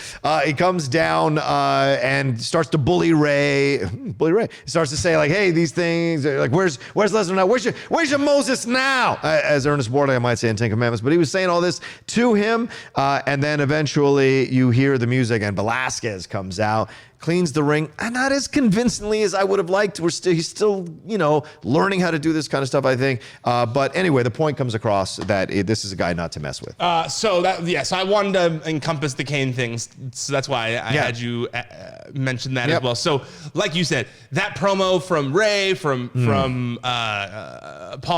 He comes down and starts to bully Rey. He starts to say like, "Hey, these things like, where's Lesnar now? Where's your Moses now?" As Ernest Borgnine might say in Ten Commandments. But he was saying all this to him, and then eventually you hear the music, and Velasquez comes out, cleans the ring, and not as convincingly as I would have liked. He's still, learning how to do this kind of stuff, I think. But anyway, the point comes across that this is a guy not to mess with. So I wanted to encompass the Cain things. So that's why I had you mention that as well. So like you said, that promo from Rey, from Paul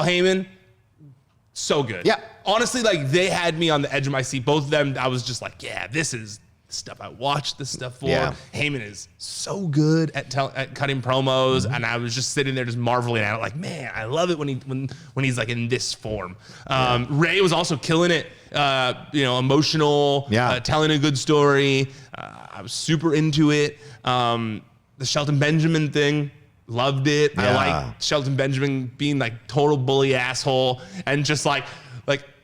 Heyman, so good. Yeah. Honestly, like they had me on the edge of my seat. Both of them, I was just like, yeah, this is stuff I watched this stuff for. Yeah. Heyman is so good at cutting promos, and I was just sitting there just marveling at it, like, man, I love it when he's like in this form. Rey was also killing it, emotional, telling a good story. I was super into it. The Shelton Benjamin thing, loved it. I like Shelton Benjamin being like total bully asshole and just like.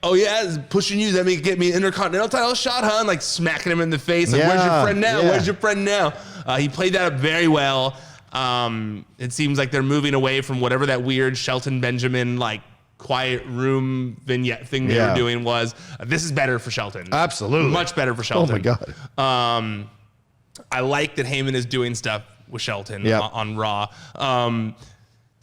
Oh yeah, pushing you, that may get me an Intercontinental title shot, huh? And like smacking him in the face, like, where's your friend now? Where's your friend now? He played that up very well. It seems like they're moving away from whatever that weird Shelton Benjamin like quiet room vignette thing they were doing was. This is better for Shelton. Absolutely, much better for Shelton. Oh my god. I like that Heyman is doing stuff with Shelton on Raw. The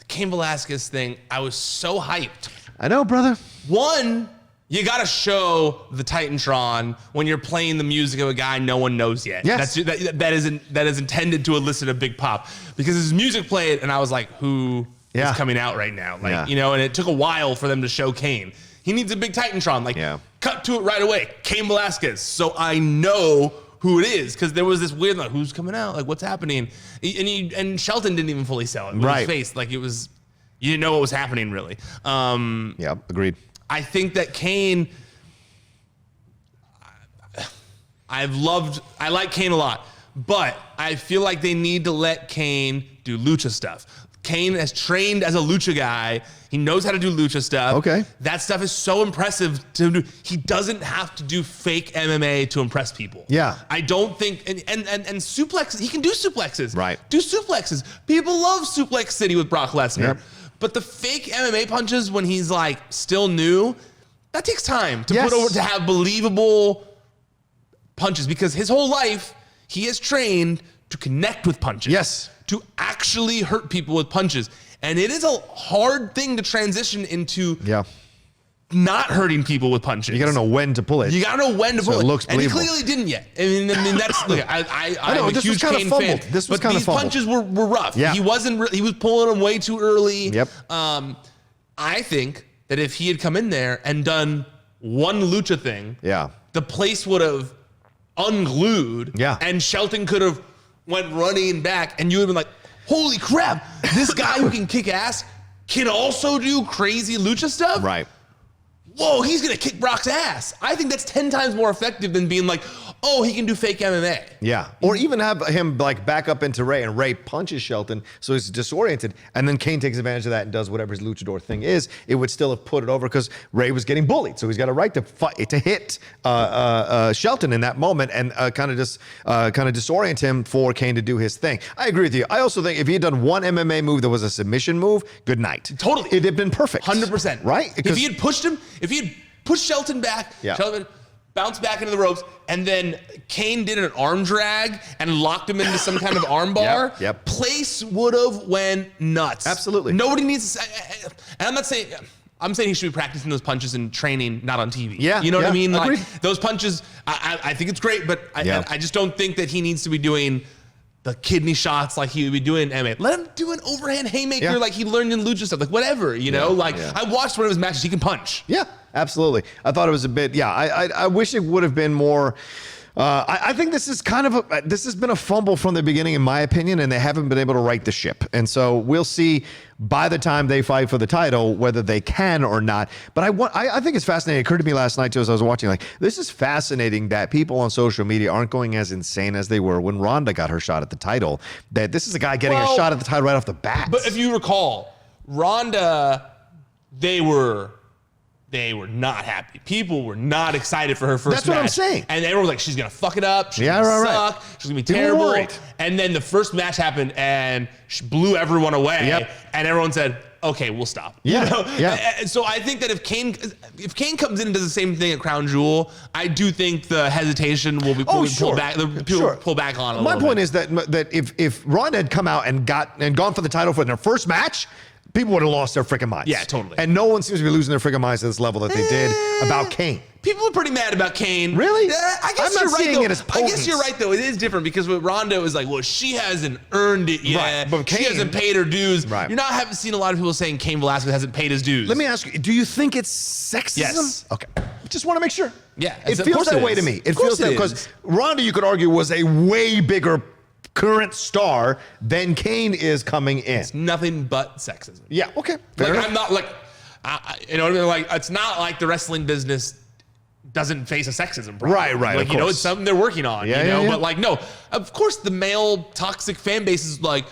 Cain Velasquez thing, I was so hyped. I know, brother. One. You got to show the Titantron when you're playing the music of a guy no one knows yet. Yes. That is intended to elicit a big pop. Because his music played, and I was like, who is coming out right now? Like, and it took a while for them to show Cain. He needs a big Titantron. Like, cut to it right away. Cain Velasquez. So I know who it is. Because there was this weird, like, who's coming out? Like, what's happening? And Shelton didn't even fully sell it with his face. Like, it was, you didn't know what was happening, really. Agreed. I think that Cain, I like Cain a lot, but I feel like they need to let Cain do lucha stuff. Cain has trained as a lucha guy. He knows how to do lucha stuff. Okay. That stuff is so impressive to do. He doesn't have to do fake MMA to impress people. Yeah. I don't think, and suplexes, he can do suplexes. Right. Do suplexes. People love Suplex City with Brock Lesnar. Yep. But the fake MMA punches when he's like still new, that takes time to put over, to have believable punches, because his whole life he has trained to connect with punches. Yes. To actually hurt people with punches. And it is a hard thing to transition into not hurting people with punches. You got to know when to pull it. You got to know when to pull it. It looks believable. And he clearly didn't yet. I mean that's, look, I'm a huge Cain fan. This was but these punches were rough. Yeah. He was pulling them way too early. Yep. I think that if he had come in there and done one lucha thing, the place would have unglued. Yeah. And Shelton could have went running back, and you would have been like, holy crap, this guy who can kick ass can also do crazy lucha stuff? Right. Whoa, he's going to kick Brock's ass. I think that's 10 times more effective than being like, oh, he can do fake MMA. Yeah. Or even have him like back up into Ray, and Ray punches Shelton so he's disoriented, and then Cain takes advantage of that and does whatever his luchador thing is. It would still have put it over because Ray was getting bullied. So he's got a right to fight, to hit Shelton in that moment and kind of disorient him for Cain to do his thing. I agree with you. I also think if he had done one MMA move that was a submission move, good night. Totally. It'd have been perfect. 100%. Right? If he had pushed him, if he had pushed Shelton back, Shelton bounced back into the ropes, and then Cain did an arm drag and locked him into some kind of arm bar, place would have went nuts. Absolutely. Nobody needs to, and I'm saying he should be practicing those punches in training, not on TV. Yeah. You know what I mean? Agreed. Like those punches, I think it's great, but I just don't think that he needs to be doing the kidney shots like he would be doing MMA. Let him do an overhand haymaker like he learned in lucha stuff, like whatever, you know? I watched one of his matches, he can punch. Yeah, absolutely. I thought it was a bit, I wish it would have been more. I think this is this has been a fumble from the beginning, in my opinion, and they haven't been able to right the ship. And so we'll see by the time they fight for the title whether they can or not. But I think it's fascinating. It occurred to me last night too as I was watching. Like, this is fascinating that people on social media aren't going as insane as they were when Ronda got her shot at the title. That this is a guy getting a shot at the title right off the bat. But if you recall, Ronda, they were not happy. People were not excited for her first match. That's what I'm saying. And everyone was like, she's going to fuck it up. She's going to suck. She's going to be terrible. And then the first match happened and she blew everyone away. Yep. And everyone said, okay, we'll stop. Yeah. You know? Yeah. And so I think that if Cain comes in and does the same thing at Crown Jewel, I do think the hesitation will be pulled back. Pull back on it. My point is that if Ronda had come out and gone for the title for their first match, people would have lost their freaking minds. Yeah, totally. And no one seems to be losing their freaking minds to this level that they did about Cain. People are pretty mad about Cain. Really? I guess I'm you're not right, seeing though. it as I guess you're right, though. It is different because with Ronda, it was like, well, she hasn't earned it yet. Right. But she hasn't paid her dues. Right. You're not having seen a lot of people saying Cain Velasquez hasn't paid his dues. Let me ask you, do you think it's sexism? Yes. Okay. Just want to make sure. Yeah. It feels that way to me. It feels that because Ronda, you could argue, was a way bigger current star than Cain is coming in. It's nothing but sexism. Yeah, okay. I'm not like, you know what I mean? Like, it's not like the wrestling business doesn't face a sexism problem. Right. Like, you know, it's something they're working on, But like, no, of course the male toxic fan base is like,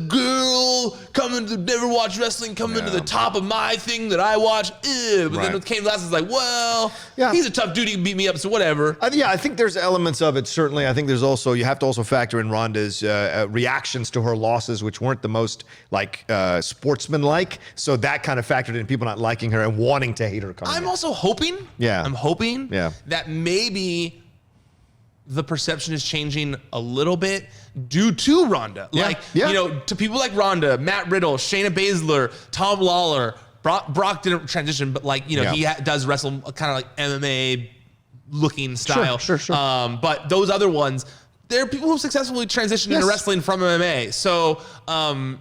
girl coming to never watch wrestling, coming to the top of my thing that I watch. But then with Cain Velasquez, like, well, he's a tough dude. He can beat me up, so whatever. I think there's elements of it. Certainly, I think there's also, you have to also factor in Ronda's reactions to her losses, which weren't the most like sportsmanlike. So that kind of factored in people not liking her and wanting to hate her. I'm also hoping. I'm hoping that maybe the perception is changing a little bit due to Ronda. You know, to people like Ronda, Matt Riddle, Shayna Baszler, Tom Lawler, Brock didn't transition, but like, you know, he does wrestle kind of like MMA looking style. Sure. But those other ones, they're people who successfully transitioned into wrestling from MMA. So, I'm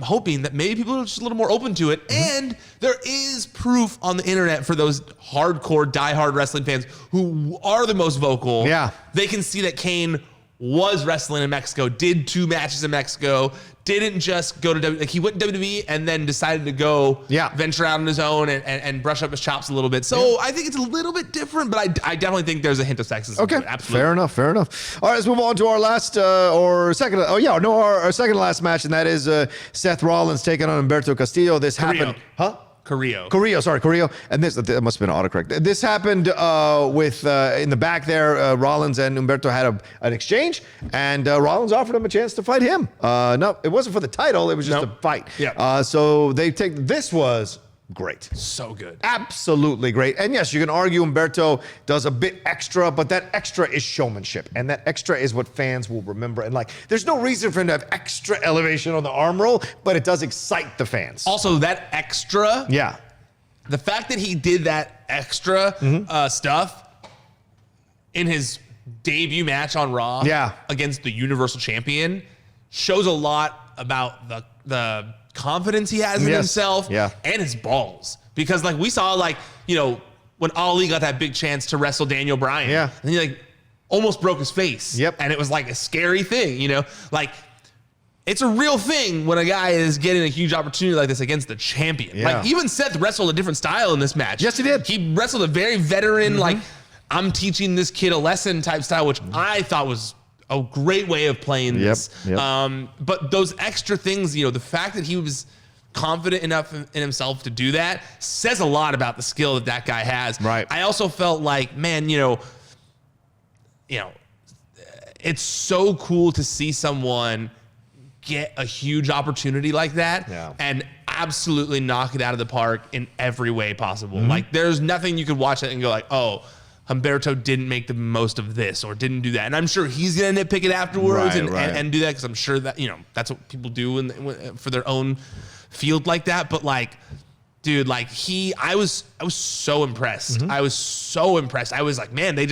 hoping that maybe people are just a little more open to it. And there is proof on the internet for those hardcore, diehard wrestling fans who are the most vocal. Yeah. They can see that Cain was wrestling in Mexico, did 2 matches in Mexico, didn't just go to WWE. Like he went to WWE and then decided to go venture out on his own and brush up his chops a little bit. So I think it's a little bit different, but I definitely think there's a hint of sexism. Okay, absolutely. Fair enough. All right, let's move on to our last our second to last match, and that is Seth Rollins taking on Humberto Castillo. This happened, Carrillo. And this must have been autocorrect. This happened with in the back there. Rollins and Humberto had an exchange, and Rollins offered him a chance to fight him. No, it wasn't for the title. It was just a fight. Yeah. So this was great. So good. Absolutely great. And yes, you can argue Humberto does a bit extra, but that extra is showmanship. And that extra is what fans will remember. And there's no reason for him to have extra elevation on the arm roll, but it does excite the fans. Also, that extra. Yeah. The fact that he did that extra stuff in his debut match on Raw against the Universal Champion shows a lot about the confidence he has in himself and his balls. Because we saw when Ali got that big chance to wrestle Daniel Bryan. Yeah. And he almost broke his face. Yep. And it was a scary thing, it's a real thing when a guy is getting a huge opportunity like this against the champion. Yeah. Even Seth wrestled a different style in this match. Yes, he did. He wrestled a very veteran, I'm teaching this kid a lesson type style, which I thought was a great way of playing this. Yep. But those extra things, the fact that he was confident enough in himself to do that says a lot about the skill that guy has. Right. I also felt man, it's so cool to see someone get a huge opportunity like that and absolutely knock it out of the park in every way possible. There's nothing you could watch it and go oh, Humberto didn't make the most of this or didn't do that. And I'm sure he's going to nitpick it afterwards and do that because I'm sure that, that's what people do for their own field like that. But dude, I was so impressed. I was so impressed. I was man, they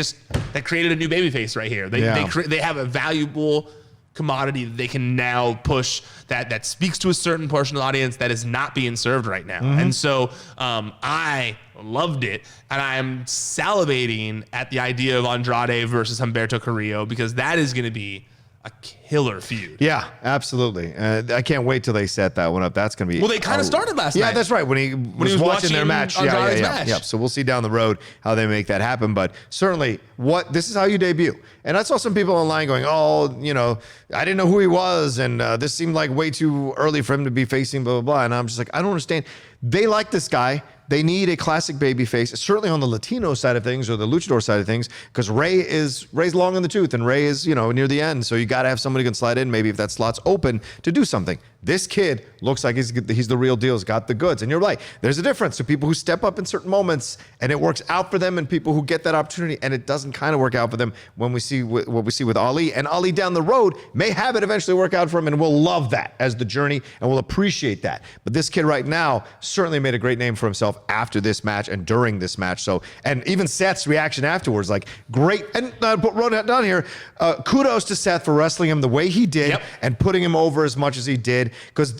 created a new babyface right here. They have a valuable commodity that they can now push that speaks to a certain portion of the audience that is not being served right now. And so I loved it, and I am salivating at the idea of Andrade versus Humberto Carrillo because that is going to be a killer feud. Yeah, absolutely. I can't wait till they set that one up. That's going to be... Well, they kind of started last night. Yeah, that's right. When he was watching their match. Yeah. So we'll see down the road how they make that happen. But certainly, this is how you debut. And I saw some people online going, I didn't know who he was, and this seemed like way too early for him to be facing blah, blah, blah. And I'm just I don't understand. They like this guy. They need a classic baby face, certainly on the Latino side of things or the luchador side of things, because Ray's long in the tooth and Ray is, near the end. So you got to have somebody who can slide in, maybe if that slot's open, to do something. This kid looks like he's the real deal. He's got the goods. And you're right. There's a difference to people who step up in certain moments and it works out for them and people who get that opportunity and it doesn't kind of work out for them when we see what we see with Ali. And Ali down the road may have it eventually work out for him, and we'll love that as the journey and we'll appreciate that. But this kid right now certainly made a great name for himself after this match and during this match. So, and even Seth's reaction afterwards, great. And wrote it down here, kudos to Seth for wrestling him the way he did and putting him over as much as he did.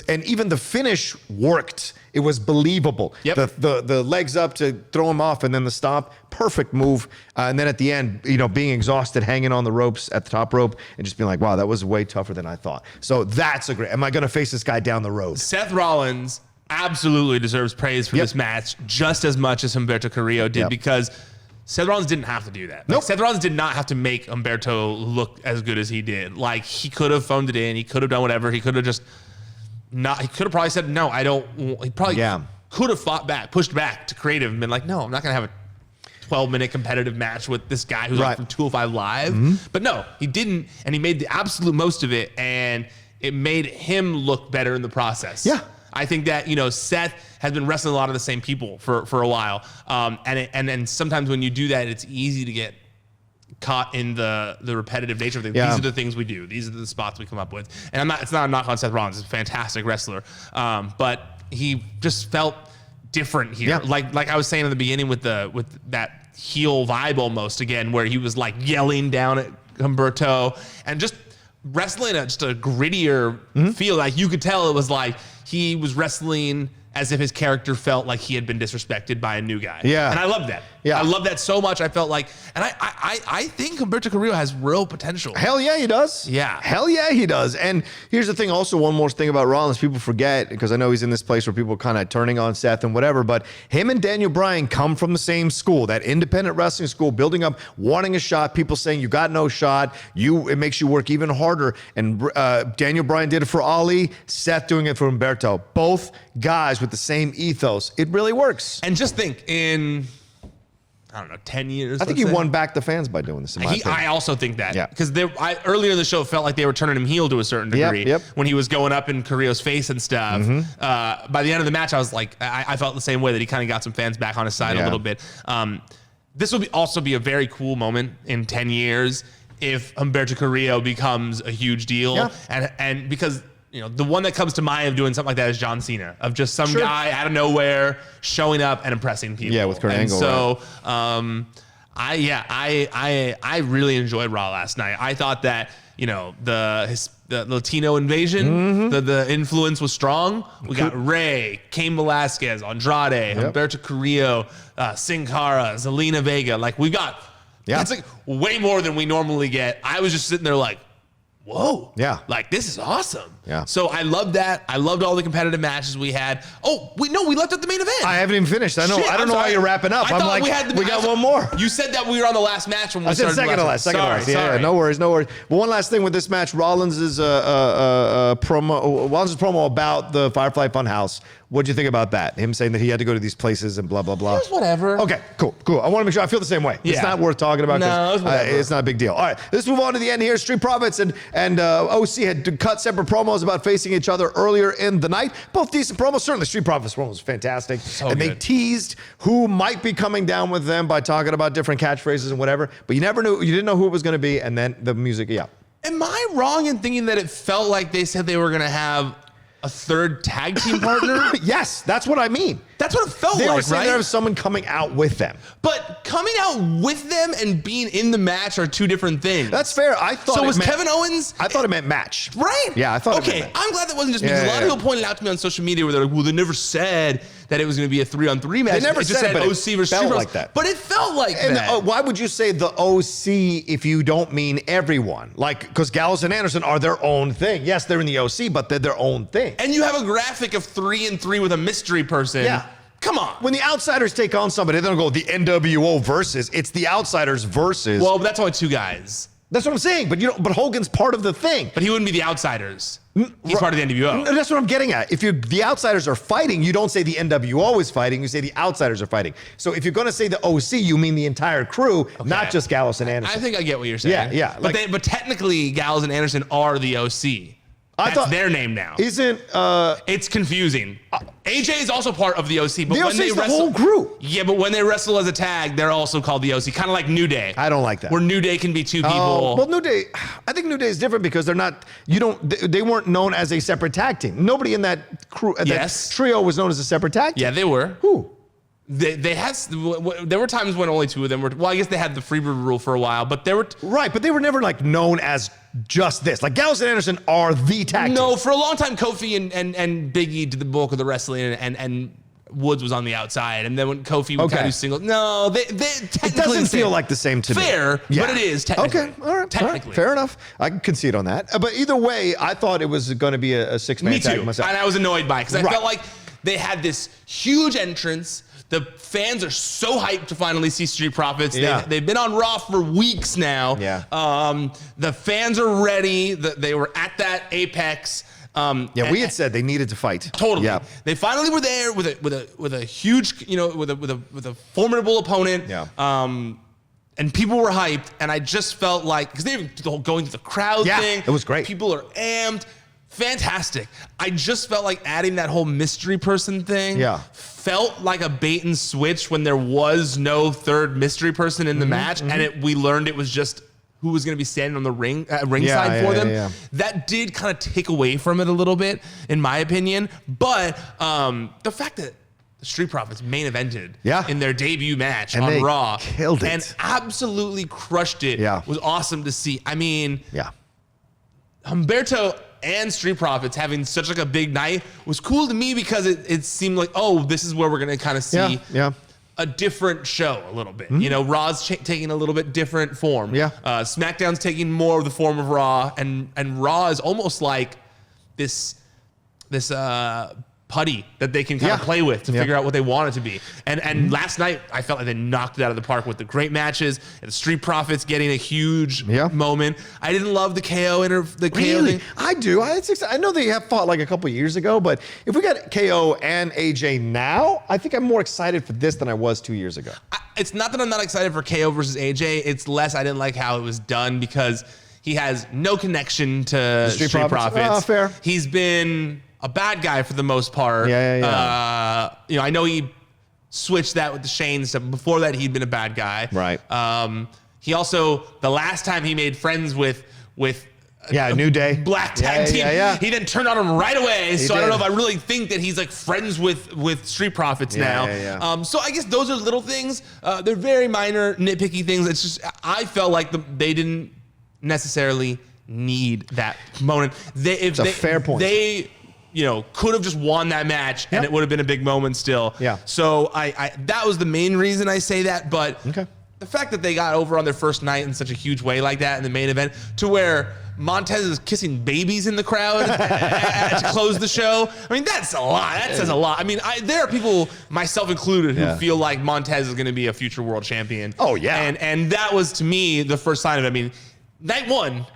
And even the finish worked. It was believable. Yep. The legs up to throw him off and then the stomp, perfect move. And then at the end, being exhausted, hanging on the ropes at the top rope and just being wow, that was way tougher than I thought. So that's a great, am I going to face this guy down the road? Seth Rollins absolutely deserves praise for this match just as much as Humberto Carrillo did because Seth Rollins didn't have to do that. Seth Rollins did not have to make Humberto look as good as he did. He could have phoned it in. He could have done whatever. He could have just not. He could have probably said, no, I don't. He probably could have fought back, pushed back to creative and been no, I'm not going to have a 12-minute competitive match with this guy who's from 205 Live. But no, he didn't. And he made the absolute most of it. And it made him look better in the process. Yeah. I think that, Seth has been wrestling a lot of the same people for a while. And then sometimes when you do that, it's easy to get caught in the repetitive nature of things. Yeah. These are the things we do. These are the spots we come up with. And it's not a knock on Seth Rollins. He's a fantastic wrestler. But he just felt different here. Yeah. Like I was saying in the beginning with that heel vibe almost again, where he was yelling down at Humberto and just wrestling just a grittier feel. You could tell it was he was wrestling as if his character felt like he had been disrespected by a new guy. Yeah. And I love that. Yeah. I love that so much. I felt like, and I think Humberto Carrillo has real potential. Hell yeah, he does. Yeah. Hell yeah, he does. And here's the thing also, one more thing about Rollins, people forget, because I know he's in this place where people are kind of turning on Seth and whatever, but him and Daniel Bryan come from the same school, that independent wrestling school, building up, wanting a shot, people saying you got no shot, it makes you work even harder. And Daniel Bryan did it for Ali, Seth doing it for Humberto. Both guys with the same ethos. It really works. And just think, in, I don't know, 10 years. I think he won back the fans by doing this. I also think that. Yeah. Because earlier in the show, it felt like they were turning him heel to a certain degree. Yep. When he was going up in Carrillo's face and stuff. By the end of the match, I was like, I felt the same way, that he kind of got some fans back on his side a little bit. This will also be a very cool moment in 10 years if Humberto Carrillo becomes a huge deal. Yeah. And because, you know, the one that comes to mind of doing something like that is John Cena, of just some guy out of nowhere showing up and impressing people. Yeah, with Kurt Angle. So, I really enjoyed Raw last night. I thought that, you know, the Latino invasion, the influence was strong. We got Rey, Cain Velasquez, Andrade, Humberto Carrillo, Sin Cara, Zelina Vega. Like, we got, that's like way more than we normally get. I was just sitting there like, whoa. Yeah. Like, this is awesome. Yeah. So I loved that. I loved all the competitive matches we had. Oh, we left out the main event. I haven't even finished. I know. I don't know why you're wrapping up. I'm like, we got one more. You said that we were on the last match when we started. Second to last. Yeah, no worries. But one last thing with this match, Rollins' promo about the Firefly Funhouse. What'd you think about that? Him saying that he had to go to these places and blah, blah, blah. It was whatever. Okay, cool. I want to make sure I feel the same way. Yeah. It's not worth talking about. No, it's not a big deal. All right, let's move on to the end here. Street Profits and OC had cut separate promos about facing each other earlier in the night. Both decent promos. Certainly, Street Profits promo was fantastic. They teased who might be coming down with them by talking about different catchphrases and whatever. But you never knew. You didn't know who it was going to be. And then the music, Am I wrong in thinking that it felt like they said they were going to have a third tag team partner? Yes, that's what I mean. That's what it felt like, They were saying right? there was someone coming out with them. But coming out with them and being in the match are two different things. That's fair. I thought so. Was Kevin Owens? I thought it meant match. Right? Yeah, I thought. Okay, it meant match. I'm glad that wasn't just because a lot of people pointed out to me on social media where they're like, "Well, they never said that it was going to be a 3-on-3 match." They never just said it, but OC versus felt Street like that. But it felt like that. Why would you say the OC if you don't mean everyone? Like, because Gallows and Anderson are their own thing. Yes, they're in the OC, but they're their own thing. And you have a graphic of 3-3 with a mystery person. Yeah. Come on. When the Outsiders take on somebody, they don't go the NWO versus. It's the Outsiders versus. Well, that's only two guys. That's what I'm saying. But Hogan's part of the thing. But he wouldn't be the Outsiders. He's part of the NWO. That's what I'm getting at. If the Outsiders are fighting, you don't say the NWO is fighting. You say the Outsiders are fighting. So if you're going to say the OC, you mean the entire crew, not just Gallows and Anderson. I think I get what you're saying. Yeah. But technically, Gallows and Anderson are the OC. That's their name now. Isn't it's confusing. AJ is also part of the OC, but when they wrestle, the whole group. Yeah, but when they wrestle as a tag, they're also called the OC, kind of like New Day. I don't like that. Where New Day can be two people. Well, New Day, I think New Day is different because they're not. They weren't known as a separate tag team. Nobody in that crew, that trio, was known as a separate tag team. Yeah, they were. Who? There were times when only two of them were. Well, I guess they had the Freebird rule for a while, but they were right. But they were never like known as just this. Like Gallows and Anderson are the tag team. No, for a long time, Kofi and Big E did the bulk of the wrestling, and Woods was on the outside. And then when Kofi would kind of do singles, no, they technically it doesn't feel like the same to me. Fair, but it is technically. Okay, all right, technically, fair enough. I can concede on that. But either way, I thought it was going to be a 6-man tag. Me too, myself. and I was annoyed by it because I felt like they had this huge entrance. The fans are so hyped to finally see Street Profits. Yeah. They've been on Raw for weeks now. Yeah. The fans are ready. They were at that apex. We had said they needed to fight. Totally. Yeah. They finally were there with a huge, with a formidable opponent. Yeah. And people were hyped, and I just felt like because they were going to the crowd thing. It was great. People are amped. Fantastic. I just felt like adding that whole mystery person thing felt like a bait and switch when there was no third mystery person in the match, and we learned it was just who was going to be standing on the ringside for them. Yeah. That did kind of take away from it a little bit, in my opinion. But the fact that the Street Profits main evented in their debut match on Raw killed it. And absolutely crushed it was awesome to see. I mean, Humberto and Street Profits having such like a big night was cool to me because it seemed like, oh, this is where we're going to kind of see a different show a little bit. Mm-hmm. You know, Raw's taking a little bit different form. Yeah. SmackDown's taking more of the form of Raw, and Raw is almost like this putty that they can kind of play with to figure out what they want it to be. And last night, I felt like they knocked it out of the park with the great matches and the Street Profits getting a huge moment. I didn't love the KO KO thing. I do. I know they have fought like a couple years ago, but if we got KO and AJ now, I think I'm more excited for this than I was 2 years ago. It's not that I'm not excited for KO versus AJ. It's less I didn't like how it was done because he has no connection to Street Profits. Fair. He's been a bad guy for the most part. You know, I know he switched that with the Shane stuff. Before that, he'd been a bad guy. Right. He also, the last time he made friends with New Day. Black tag team. He then turned on him right away. I don't know if I really think that he's like friends with Street Profits now. So I guess those are little things. They're very minor, nitpicky things. It's just, I felt like they didn't necessarily need that moment. It's a fair point. They could have just won that match and it would have been a big moment still. Yeah. So I that was the main reason I say that. But the fact that they got over on their first night in such a huge way like that in the main event to where Montez is kissing babies in the crowd to close the show. I mean, that's a lot. That says a lot. I mean, there are people, myself included, who feel like Montez is going to be a future world champion. Oh, yeah. And that was, to me, the first sign of it. I mean, night one,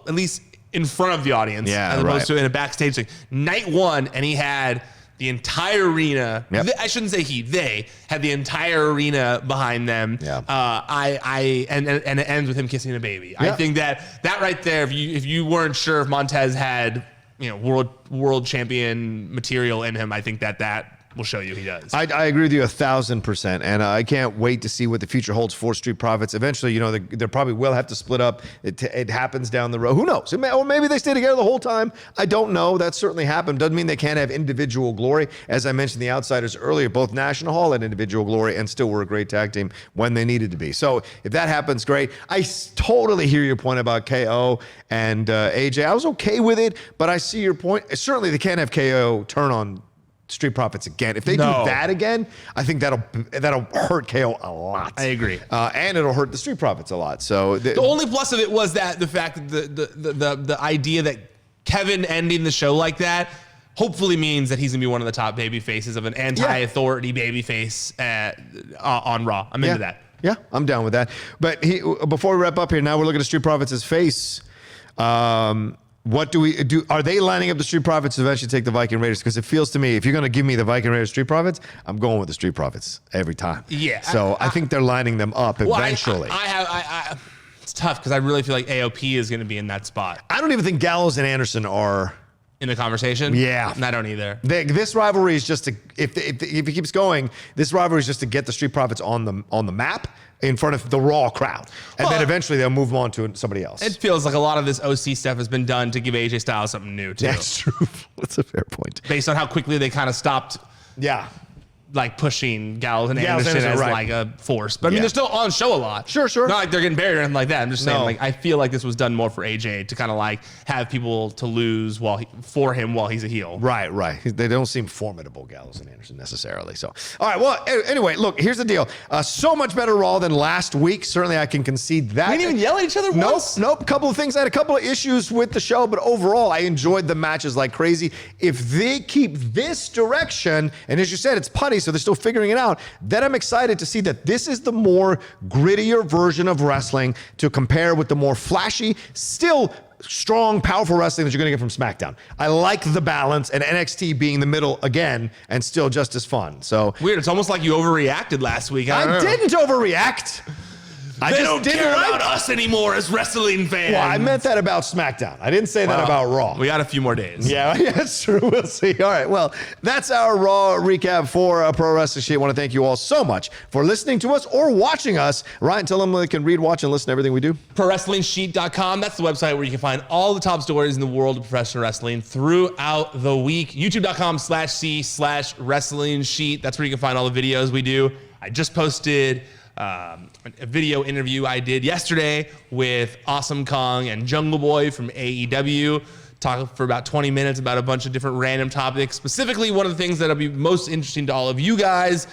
at least in front of the audience, as opposed to in a backstage thing. Night one, and he had the entire arena. I shouldn't say they had the entire arena behind them. And it ends with him kissing a baby. I think that right there, if you weren't sure if Montez had world champion material in him, I think that will show you he does. I agree with you 1,000%, and I can't wait to see what the future holds for Street Profits. Eventually, they probably will have to split up. It happens down the road. Who knows? Or maybe they stay together the whole time. I don't know. That certainly happened. Doesn't mean they can't have individual glory. As I mentioned, the Outsiders earlier, both National Hall had individual glory and still were a great tag team when they needed to be. So if that happens, great. I totally hear your point about KO and AJ. I was okay with it, but I see your point. Certainly, they can't have KO turn on Street Profits again. If they do that again, I think that'll hurt KO a lot. I agree, and it'll hurt the Street Profits a lot. So the only plus of it was that the fact that the idea that Kevin ending the show like that hopefully means that he's gonna be one of the top baby faces of an anti-authority baby face on Raw. I'm into that. Yeah, I'm down with that. But before we wrap up here, now we're looking at Street Profits' face. What do we do? Are they lining up the Street Profits to eventually take the Viking Raiders? Because it feels to me, if you're going to give me the Viking Raiders Street Profits, I'm going with the Street Profits every time. Yeah. So I think they're lining them up eventually. It's tough because I really feel like AOP is going to be in that spot. I don't even think Gallows and Anderson are in the conversation. Yeah. I don't either. This rivalry is just to, if it keeps going, this rivalry is just to get the Street Profits on the map in front of the Raw crowd. And then eventually they'll move on to somebody else. It feels like a lot of this OC stuff has been done to give AJ Styles something new, too. That's true. That's a fair point. Based on how quickly they kind of stopped like pushing Gallows and Anderson as like a force. But I mean, they're still on show a lot. Sure. Not like they're getting buried or anything like that. I'm just saying, like, I feel like this was done more for AJ to kind of like have people to lose for him while he's a heel. Right. They don't seem formidable, Gallows and Anderson, necessarily. So, all right. Well, anyway, look, here's the deal. So much better Raw than last week. Certainly, I can concede that. We didn't even yell at each other once? Nope. A couple of things. I had a couple of issues with the show, but overall, I enjoyed the matches like crazy. If they keep this direction, and as you said, it's putty, so they're still figuring it out, then I'm excited to see that this is the more grittier version of wrestling to compare with the more flashy, still strong, powerful wrestling that you're going to get from SmackDown. I like the balance, and NXT being the middle again and still just as fun. So weird. It's almost like you overreacted last week. I didn't overreact. They don't care about us anymore as wrestling fans. Well, I meant that about SmackDown. I didn't say that about Raw. We got a few more days. Yeah, that's true. We'll see. All right. Well, that's our Raw recap for Pro Wrestling Sheet. I want to thank you all so much for listening to us or watching us. Ryan, tell them they can read, watch, and listen to everything we do. ProWrestlingSheet.com. That's the website where you can find all the top stories in the world of professional wrestling throughout the week. YouTube.com/C/Wrestling Sheet. That's where you can find all the videos we do. I just posted a video interview I did yesterday with Awesome Kong and Jungle Boy from AEW. Talk for about 20 minutes about a bunch of different random topics. Specifically, one of the things that'll be most interesting to all of you guys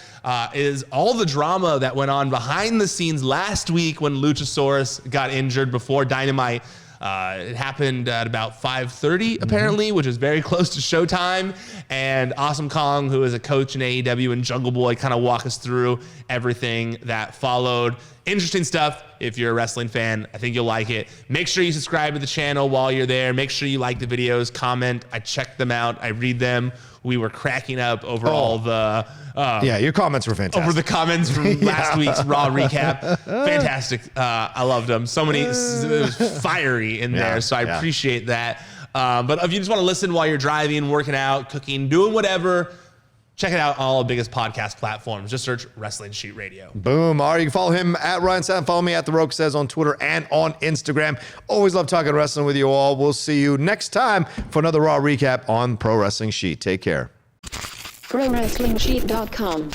is all the drama that went on behind the scenes last week when Luchasaurus got injured before Dynamite. It happened at about 5:30, apparently, which is very close to showtime. And Awesome Kong, who is a coach in AEW, and Jungle Boy kind of walk us through everything that followed. Interesting stuff. If you're a wrestling fan, I think you'll like it. Make sure you subscribe to the channel while you're there. Make sure you like the videos, comment. I check them out. I read them. We were cracking up over all the... yeah, your comments were fantastic. Over the comments from last week's Raw recap. Fantastic. I loved them. So many, it was fiery in there, so I appreciate that. But if you just want to listen while you're driving, working out, cooking, doing whatever, check it out on all the biggest podcast platforms. Just search Wrestling Sheet Radio. Boom. All right, you can follow him at Ryan Satin. Follow me at The Rocha Says on Twitter and on Instagram. Always love talking wrestling with you all. We'll see you next time for another Raw recap on Pro Wrestling Sheet. Take care. ProWrestlingSheet.com